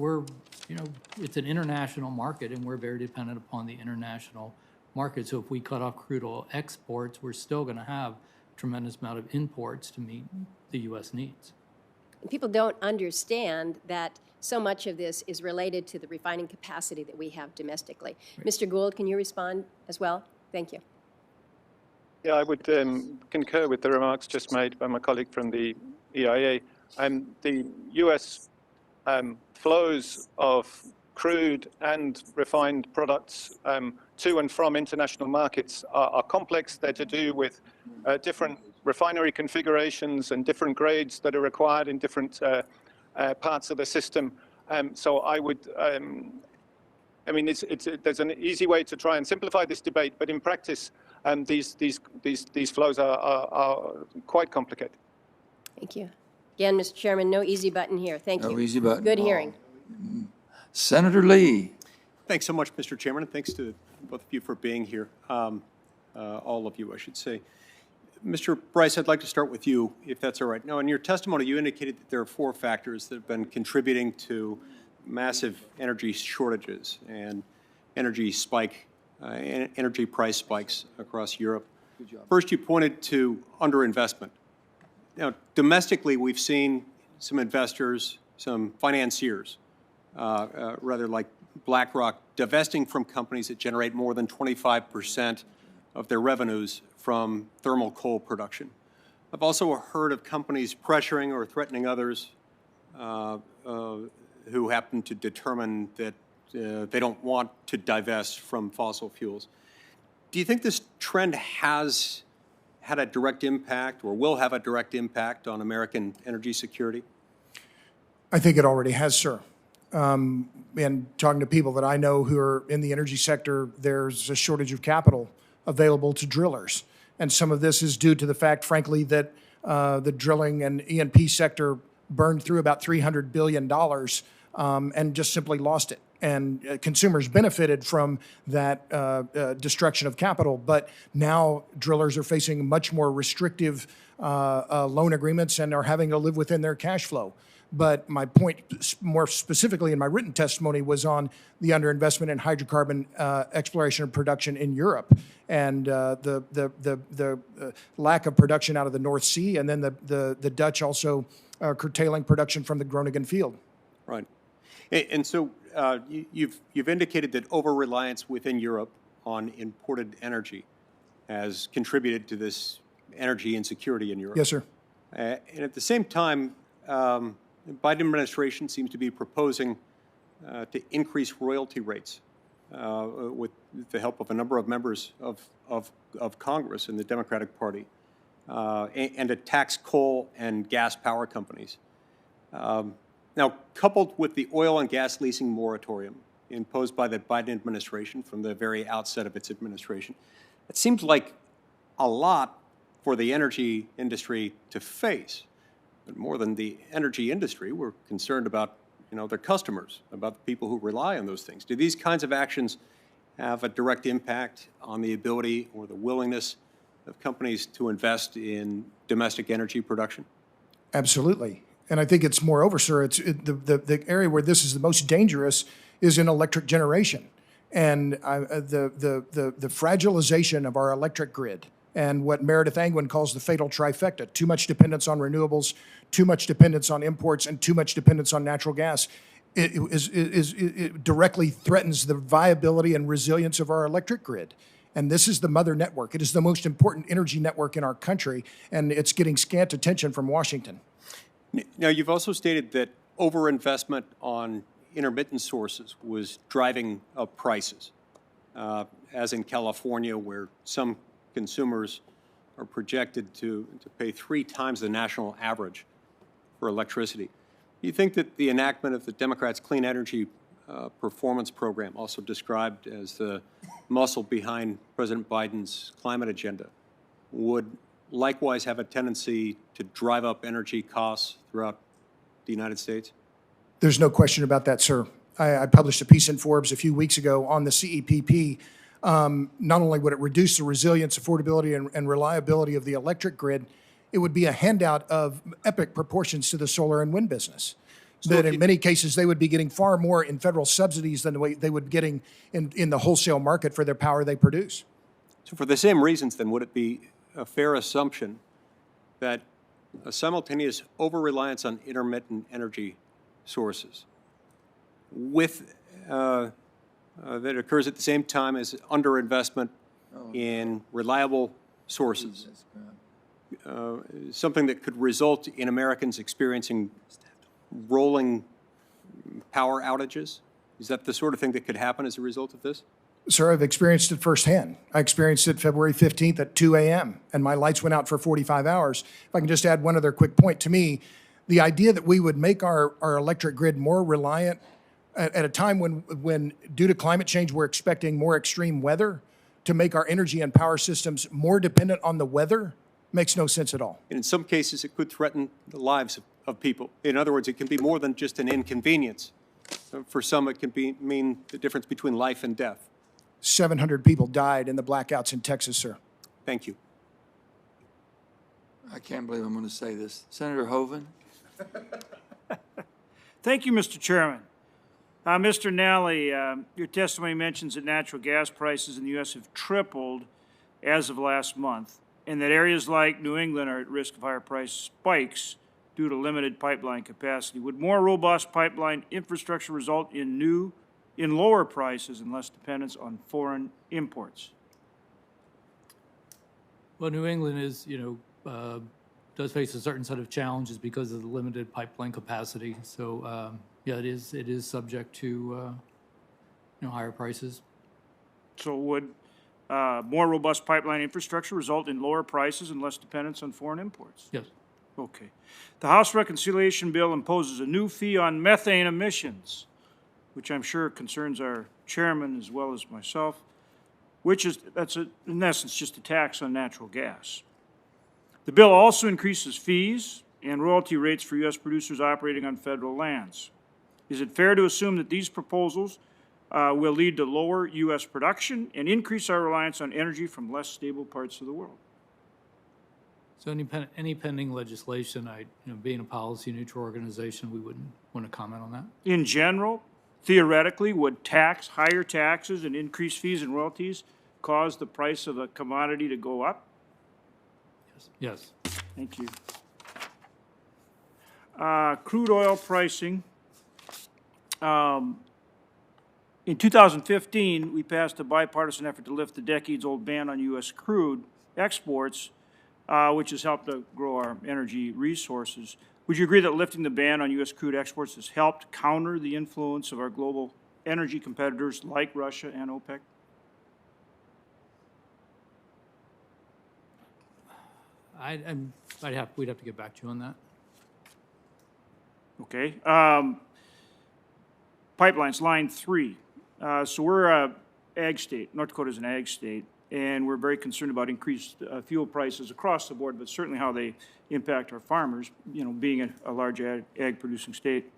you know, it's an international market, and we're very dependent upon the international market. So if we cut off crude oil exports, we're still going to have tremendous amount of imports to meet the U.S. needs. And people don't understand that so much of this is related to the refining capacity that we have domestically. Right. Mr. Gould, can you respond as well? Thank you. Yeah, I would concur with the remarks just made by my colleague from the EIA. The U.S. Flows of crude and refined products to and from international markets are complex. They're to do with different refinery configurations and different grades that are required in different parts of the system. So I would, I mean, there's an easy way to try and simplify this debate, but in practice, these flows are quite complicated. Thank you. Again, Mr. Chairman, no easy button here. Thank you. No easy button. Good hearing. Senator Lee. Thanks so much, Mr. Chairman, and thanks to both of you for being here, all of you, I should say. Mr. Bryce, I'd like to start with you, if that's all right. Now, in your testimony, you indicated that there are 4 factors that have been contributing to massive energy shortages and energy price spikes across Europe. First, you pointed to underinvestment. Now, domestically, we've seen some investors, some financiers, rather like BlackRock, divesting from companies that generate more than 25% of their revenues from thermal coal production. I've also heard of companies pressuring or threatening others who happen to determine that they don't want to divest from fossil fuels. Do you think this trend has had a direct impact or will have a direct impact on American energy security? I think it already has, sir. And talking to people that I know who are in the energy sector, there's a shortage of capital available to drillers. And some of this is due to the fact, frankly, that the drilling and E&P sector burned through about $300 billion and just simply lost it. And consumers benefited from that destruction of capital. But now drillers are facing much more restrictive loan agreements and are having to live within their cash flow. But my point, more specifically in my written testimony, was on the underinvestment in hydrocarbon exploration and production in Europe, and the lack of production out of the North Sea, and then the Dutch also curtailing production from the Groningen field. Right, and so you've indicated that over-reliance within Europe on imported energy has contributed to this energy insecurity in Europe. Yes, sir. And at the same time, the Biden administration seems to be proposing to increase royalty rates with the help of a number of members of Congress in the Democratic Party, and to tax coal and gas power companies. Now, coupled with the oil and gas leasing moratorium imposed by the Biden administration from the very outset of its administration, It seems like a lot for the energy industry to face. But more than the energy industry, we're concerned about, their customers, about the people who rely on those things. Do these kinds of actions have a direct impact on the ability or the willingness of companies to invest in domestic energy production? Absolutely. And I think it's moreover, sir, the area where this is the most dangerous is in electric generation. And the fragilization of our electric grid and what Meredith Angwin calls the fatal trifecta, too much dependence on renewables, too much dependence on imports, and too much dependence on natural gas, it directly threatens the viability and resilience of our electric grid. And this is the mother network. It is the most important energy network in our country, and it's getting scant attention from Washington. Now, you've also stated that overinvestment on intermittent sources was driving up prices, as in California, where some consumers are projected to pay 3 times the national average for electricity. Do you think that the enactment of the Democrats' Clean Energy Performance Program, also described as the muscle behind President Biden's climate agenda, would likewise have a tendency to drive up energy costs throughout the United States? There's no question about that, sir. I published a piece in Forbes a few weeks ago on the CEPP. Not only would it reduce the resilience, affordability, and reliability of the electric grid, it would be a handout of epic proportions to the solar and wind business. That in many cases, they would be getting far more in federal subsidies than they would be getting in the wholesale market for their power they produce. So for the same reasons, then, would it be a fair assumption that a simultaneous over-reliance on intermittent energy sources that occurs at the same time as underinvestment in reliable sources, something that could result in Americans experiencing rolling power outages? Is that the sort of thing that could happen as a result of this? Sir, I've experienced it firsthand. I experienced it February 15th at 2 a.m., and my lights went out for 45 hours. If I can just add one other quick point, to me, the idea that we would make our electric grid more reliant at a time when, due to climate change, we're expecting more extreme weather, to make our energy and power systems more dependent on the weather makes no sense at all. And in some cases, it could threaten the lives of people. In other words, it can be more than just an inconvenience. For some, it can mean the difference between life and death. 700 people died in the blackouts in Texas, sir. Thank you. I can't believe I'm going to say this. Senator Hoeven? Thank you, Mr. Chairman. Mr. Nally, your testimony mentions that natural gas prices in the U.S. have tripled as of last month, and that areas like New England are at risk of higher price spikes due to limited pipeline capacity. Would more robust pipeline infrastructure result in lower prices and less dependence on foreign imports? Well, New England is, does face a certain set of challenges because of the limited pipeline capacity. So, yeah, it is subject to, higher prices. So would more robust pipeline infrastructure result in lower prices and less dependence on foreign imports? Yes. Okay. The House Reconciliation Bill imposes a new fee on methane emissions, which I'm sure concerns our chairman as well as myself, that's in essence just a tax on natural gas. The bill also increases fees and royalty rates for U.S. producers operating on federal lands. Is it fair to assume that these proposals will lead to lower U.S. production and increase our reliance on energy from less stable parts of the world? So any pending legislation, being a policy-neutral organization, we wouldn't want to comment on that. In general, theoretically, would higher taxes and increased fees and royalties cause the price of a commodity to go up? Yes. Thank you. Crude oil pricing. In 2015, we passed a bipartisan effort to lift the decades-old ban on U.S. crude exports, which has helped to grow our energy resources. Would you agree that lifting the ban on U.S. crude exports has helped counter the influence of our global energy competitors like Russia and OPEC? We'd have to get back to you on that. Okay. Pipelines, line 3. So we're a ag state. North Dakota is an ag state. and we're very concerned about increased fuel prices across the board, but certainly how they impact our farmers, you know, being a large ag-producing state.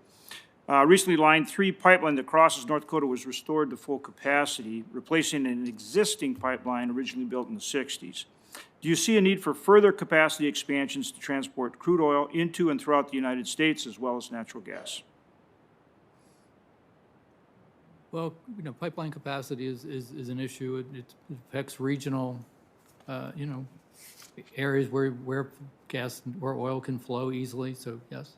Recently, Line 3 pipeline that crosses North Dakota was restored to full capacity, replacing an existing pipeline originally built in the 60s. Do you see a need for further capacity expansions to transport crude oil into and throughout the United States as well as natural gas? Well, you know, pipeline capacity is an issue. It affects regional, you know, areas where oil can flow easily, so yes.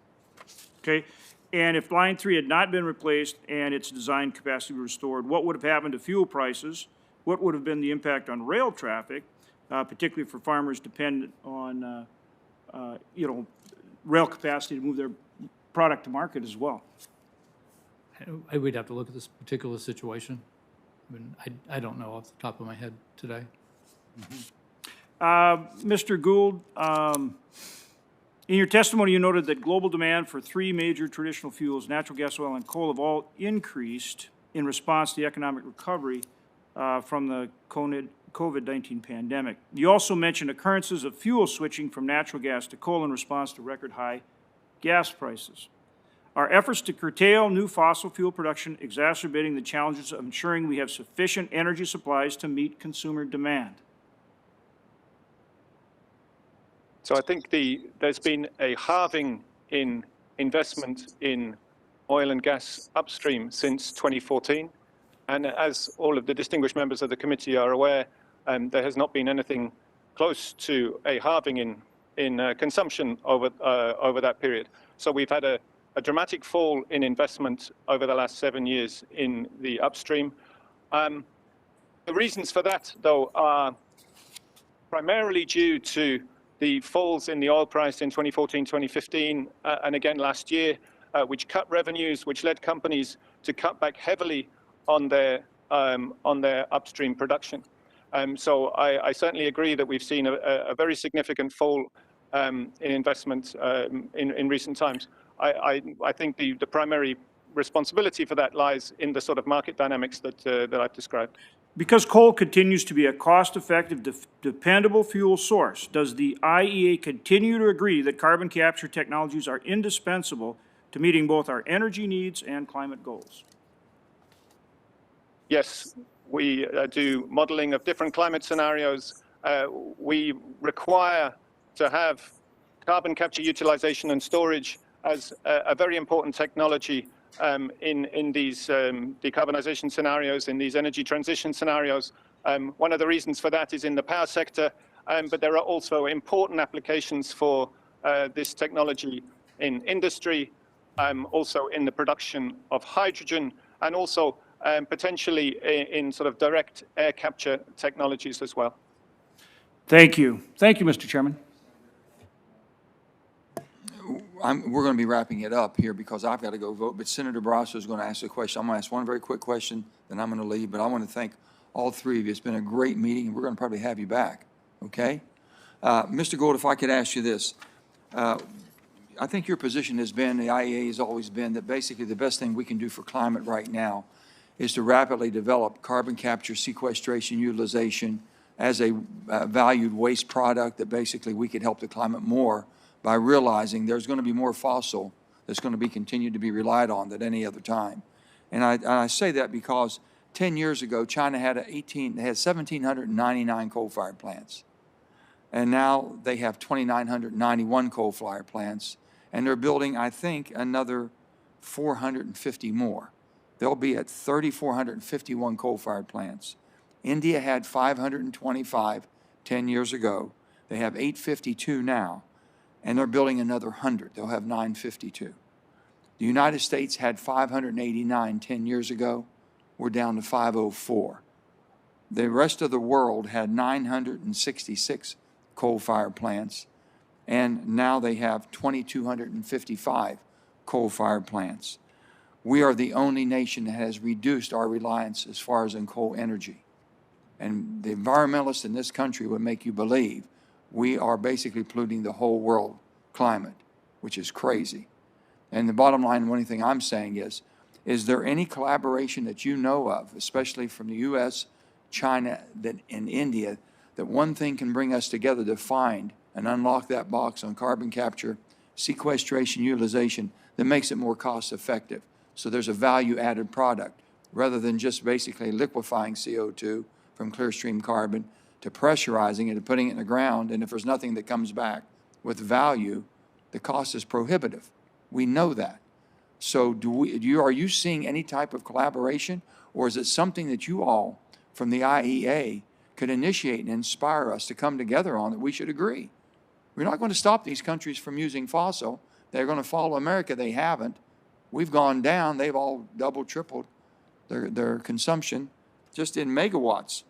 Okay, and if Line 3 had not been replaced and its design capacity restored, what would have happened to fuel prices? What would have been the impact on rail traffic, particularly for farmers dependent on, you know, rail capacity to move their product to market as well? I would have to look at this particular situation. I mean, I don't know off the top of my head today. Mr. Gould, in your testimony, you noted that global demand for three major traditional fuels, natural gas, oil, and coal, have all increased in response to the economic recovery from the COVID-19 pandemic. You also mentioned occurrences of fuel switching from natural gas to coal in response to record high gas prices. Are efforts to curtail new fossil fuel production exacerbating the challenges of ensuring we have sufficient energy supplies to meet consumer demand? So I think there's been a halving in investment in oil and gas upstream since 2014. And as all of the distinguished members of the committee are aware, there has not been anything close to a halving in consumption over that period. So we've had a dramatic fall in investment over the last 7 years in the upstream. The reasons for that, though, are primarily due to the falls in the oil price in 2014, 2015, and again last year, which cut revenues, which led companies to cut back heavily on their upstream production. So I certainly agree that we've seen a very significant fall in investment in recent times. I think the primary responsibility for that lies in the sort of market dynamics that I've described. Because coal continues to be a cost-effective, dependable fuel source, does the IEA continue to agree that carbon capture technologies are indispensable to meeting both our energy needs and climate goals? Yes, we do modeling of different climate scenarios. We require to have carbon capture, utilization, and storage as a very important technology in these decarbonization scenarios, in these energy transition scenarios. One of the reasons for that is in the power sector, but there are also important applications for this technology in industry, also in the production of hydrogen, and also potentially in sort of direct air capture technologies as well. Thank you. Thank you, Mr. Chairman. We're going to be wrapping it up here because I've got to go vote, but Senator Barrasso is going to ask a question. I'm going to ask one very quick question, then I'm going to leave, but I want to thank all three of you. It's been a great meeting, and we're going to probably have you back, okay? Mr. Gould, if I could ask you this. I think your position has been, the IEA has always been, that basically the best thing we can do for climate right now is to rapidly develop carbon capture, sequestration, utilization as a valued waste product that basically we could help the climate more by realizing there's going to be more fossil that's going to be continued to be relied on than any other time. And I say that because 10 years ago, China had 1,799 coal-fired plants. And now they have 2,991 coal-fired plants. And they're building, I think, another 450 more. They'll be at 3,451 coal-fired plants. India had 525 10 years ago. They have 852 now. And they're building another 100. They'll have 952. The United States had 589 10 years ago. We're down to 504. The rest of the world had 966 coal-fired plants, and now they have 2,255 coal-fired plants. We are the only nation that has reduced our reliance as far as in coal energy. And the environmentalists in this country would make you believe we are basically polluting the whole world climate, which is crazy. And the bottom line, one thing I'm saying is there any collaboration that you know of, especially from the U.S. China and India, that one thing can bring us together to find and unlock that box on carbon capture, sequestration, utilization that makes it more cost effective. So there's a value added product rather than just basically liquefying CO2 from clear stream carbon to pressurizing it and putting it in the ground. And if there's nothing that comes back with value, the cost is prohibitive. We know that. So are you seeing any type of collaboration, or is it something that you all from the IEA could initiate and inspire us to come together on that we should agree? We're not going to stop these countries from using fossil. They're going to follow America. They haven't. We've gone down. They've all doubled, tripled their consumption just in megawatts.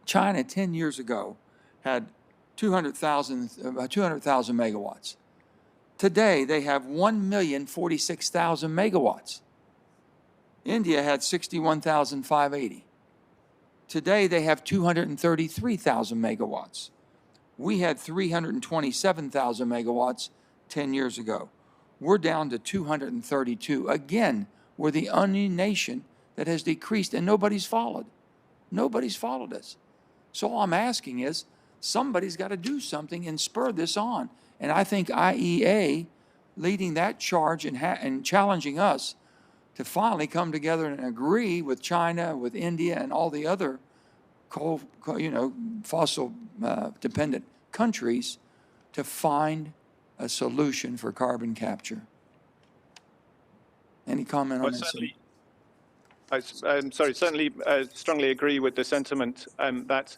China 10 years ago had 200,000 megawatts. Today, they have 1,046,000 megawatts. India had 61,580. Today, they have 233,000 megawatts. We had 327,000 megawatts 10 years ago. We're down to 232. Again, we're the only nation that has decreased, and nobody's followed. Nobody's followed us. So all I'm asking is, somebody's got to do something and spur this on. And I think IEA leading that charge and challenging us to finally come together and agree with China, with India, and all the other fossil dependent countries to find a solution for carbon capture. Any comment on this? I'm sorry, certainly strongly agree with the sentiment that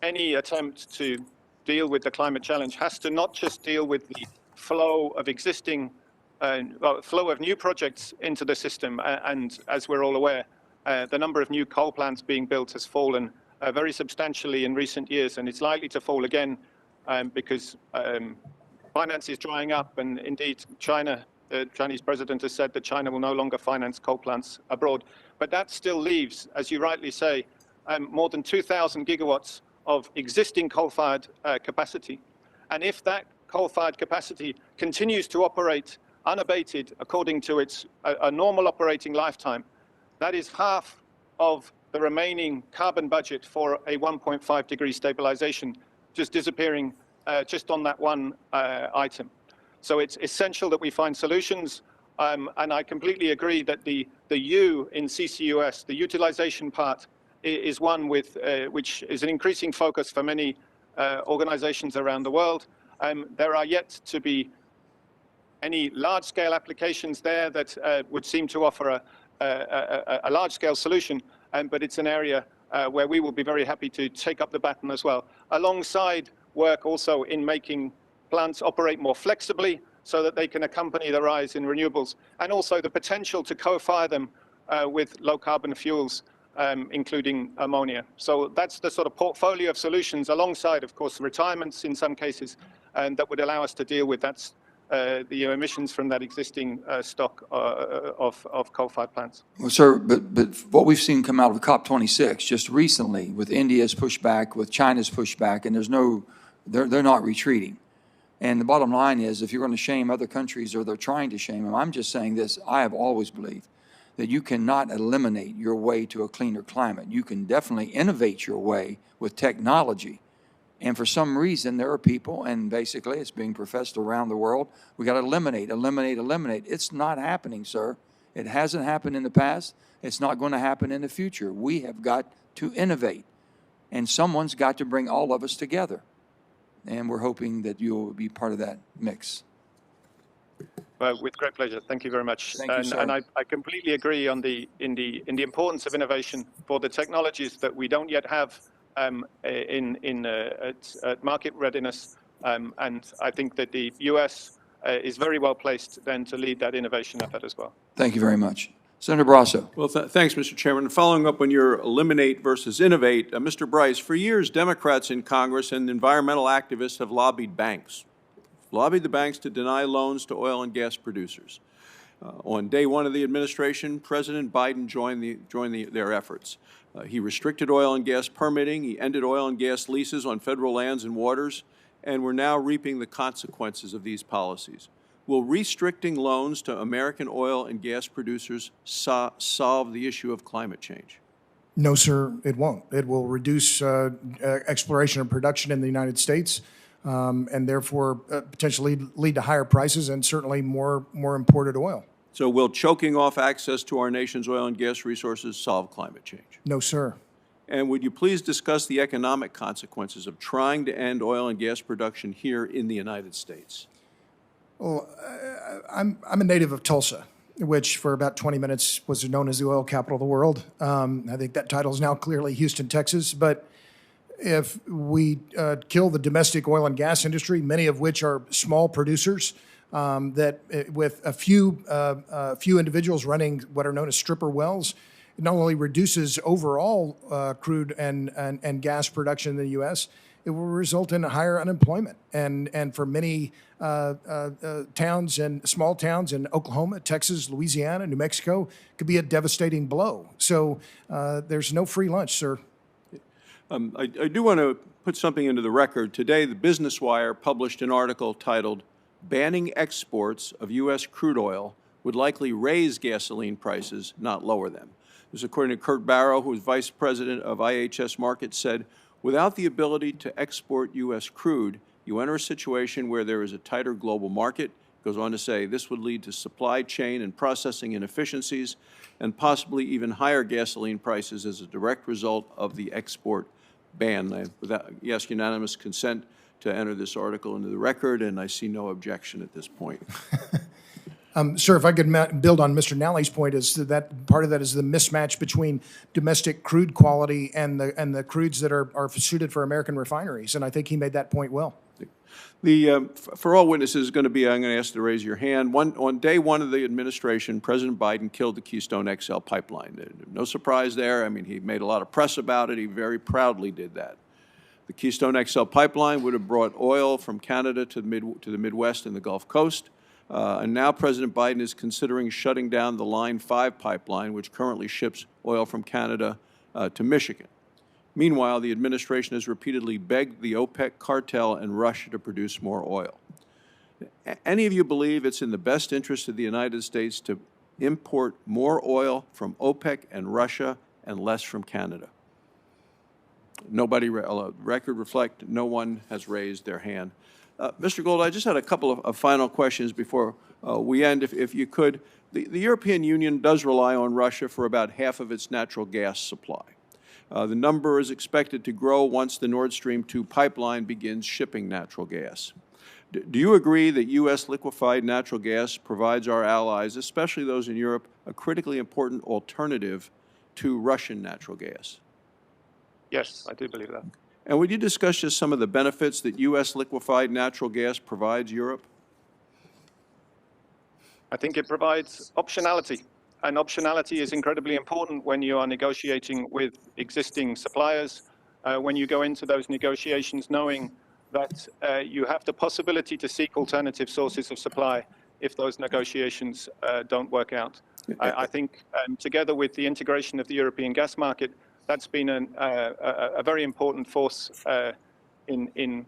any attempt to deal with the climate challenge has to not just deal with the flow of existing, flow of new projects into the system. And as we're all aware, the number of new coal plants being built has fallen very substantially in recent years, and it's likely to fall again because finance is drying up, and indeed the Chinese president has said that China will no longer finance coal plants abroad. But that still leaves, as you rightly say, more than 2,000 gigawatts of existing coal-fired capacity. And if that coal-fired capacity continues to operate unabated according to its a normal operating lifetime, that is half of the remaining carbon budget for a 1.5 degree stabilization just disappearing just on that one item. So it's essential that we find solutions, and I completely agree that the U in CCUS, the utilization part, is one with which is an increasing focus for many organizations around the world. There are yet to be any large-scale applications there that would seem to offer a large-scale solution, but it's an area where we will be very happy to take up the baton as well, alongside work also in making plants operate more flexibly so that they can accompany the rise in renewables, and also the potential to co-fire them with low-carbon fuels, including ammonia. So that's the sort of portfolio of solutions alongside, of course, retirements in some cases, and that would allow us to deal with the emissions from that existing stock of coal-fired plants. Well, sir, but what we've seen come out of COP26 just recently with India's pushback, with China's pushback, and they're not retreating. And the bottom line is, if you're going to shame other countries or they're trying to shame them, I'm just saying this, I have always believed that you cannot eliminate your way to a cleaner climate. You can definitely innovate your way with technology. And for some reason, there are people, and basically it's being professed around the world, we got to eliminate. It's not happening, sir. It hasn't happened in the past. It's not going to happen in the future. We have got to innovate. And someone's got to bring all of us together. And we're hoping that you'll be part of that mix. With great pleasure. Thank you very much. Thank you, sir. And I completely agree on the importance of innovation for the technologies that we don't yet have at market readiness. And I think that the U.S. Is very well placed then to lead that innovation effort as well. Thank you very much. Senator Barrasso. Well, thanks, Mr. Chairman. Following up on your eliminate versus innovate, Mr. Bryce, for years, Democrats in Congress and environmental activists have lobbied the banks to deny loans to oil and gas producers. On day one of the administration, President Biden joined their efforts. He restricted oil and gas permitting, he ended oil and gas leases on federal lands and waters, and we're now reaping the consequences of these policies. Will restricting loans to American oil and gas producers solve the issue of climate change? No, sir, it won't. It will reduce exploration and production in the United States, and therefore potentially lead to higher prices and certainly more imported oil. So will choking off access to our nation's oil and gas resources solve climate change? No, sir. And would you please discuss the economic consequences of trying to end oil and gas production here in the United States? Well, I'm a native of Tulsa, which for about 20 minutes was known as the oil capital of the world. I think that title is now clearly Houston, Texas. But if we kill the domestic oil and gas industry, many of which are small producers, that with a few individuals running what are known as stripper wells, it not only reduces overall crude and gas production in the U.S., it will result in higher unemployment. And for many towns and small towns in Oklahoma, Texas, Louisiana, New Mexico, could be a devastating blow. So there's no free lunch, sir. I do want to put something into the record. Today, the Business Wire published an article titled, "Banning Exports of U.S. Crude Oil Would Likely Raise Gasoline Prices, Not Lower Them." This is according to Kurt Barrow, who is Vice President of IHS Markit, said, "Without the ability to export U.S. crude, you enter a situation where there is a tighter global market." Goes on to say, "This would lead to supply chain and processing inefficiencies and possibly even higher gasoline prices as a direct result of the export ban." I ask unanimous consent to enter this article into the record, and I see no objection at this point. Sir, if I could build on Mr. Nally's point, is that part of that is the mismatch between domestic crude quality and the crudes that are suited for American refineries, and I think he made that point well. For all witnesses, I'm going to ask you to raise your hand. On day one of the administration, President Biden killed the Keystone XL pipeline. No surprise there. I mean, he made a lot of press about it. He very proudly did that. The Keystone XL pipeline would have brought oil from Canada to the Midwest and the Gulf Coast. And now President Biden is considering shutting down the Line 5 pipeline, which currently ships oil from Canada to Michigan. Meanwhile, the administration has repeatedly begged the OPEC cartel and Russia to produce more oil. Any of you believe it's in the best interest of the United States to import more oil from OPEC and Russia and less from Canada? Nobody, record reflect, no one has raised their hand. Mr. Gold, I just had a couple of final questions before we end, if you could. The European Union does rely on Russia for about half of its natural gas supply. The number is expected to grow once the Nord Stream 2 pipeline begins shipping natural gas. Do you agree that U.S. liquefied natural gas provides our allies, especially those in Europe, a critically important alternative to Russian natural gas? Yes, I do believe that. And would you discuss just some of the benefits that U.S. liquefied natural gas provides Europe? I think it provides optionality. And optionality is incredibly important when you are negotiating with existing suppliers, when you go into those negotiations knowing that you have the possibility to seek alternative sources of supply if those negotiations don't work out. I think together with the integration of the European gas market, that's been a very important force in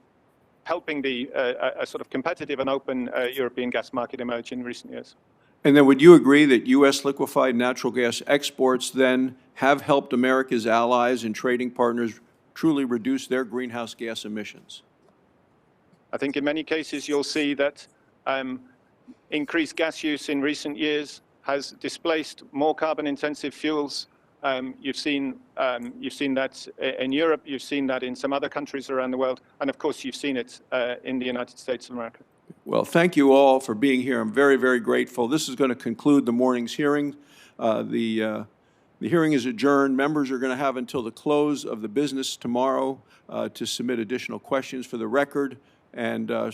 helping a sort of competitive and open European gas market emerge in recent years. And then would you agree that U.S. liquefied natural gas exports then have helped America's allies and trading partners truly reduce their greenhouse gas emissions? I think in many cases you'll see that increased gas use in recent years has displaced more carbon-intensive fuels. You've seen that in Europe, you've seen that in some other countries around the world, and of course you've seen it in the United States of America. Well, thank you all for being here. I'm very, very grateful. This is going to conclude the morning's hearing. The hearing is adjourned. Members are going to have until the close of the business tomorrow to submit additional questions for the record. And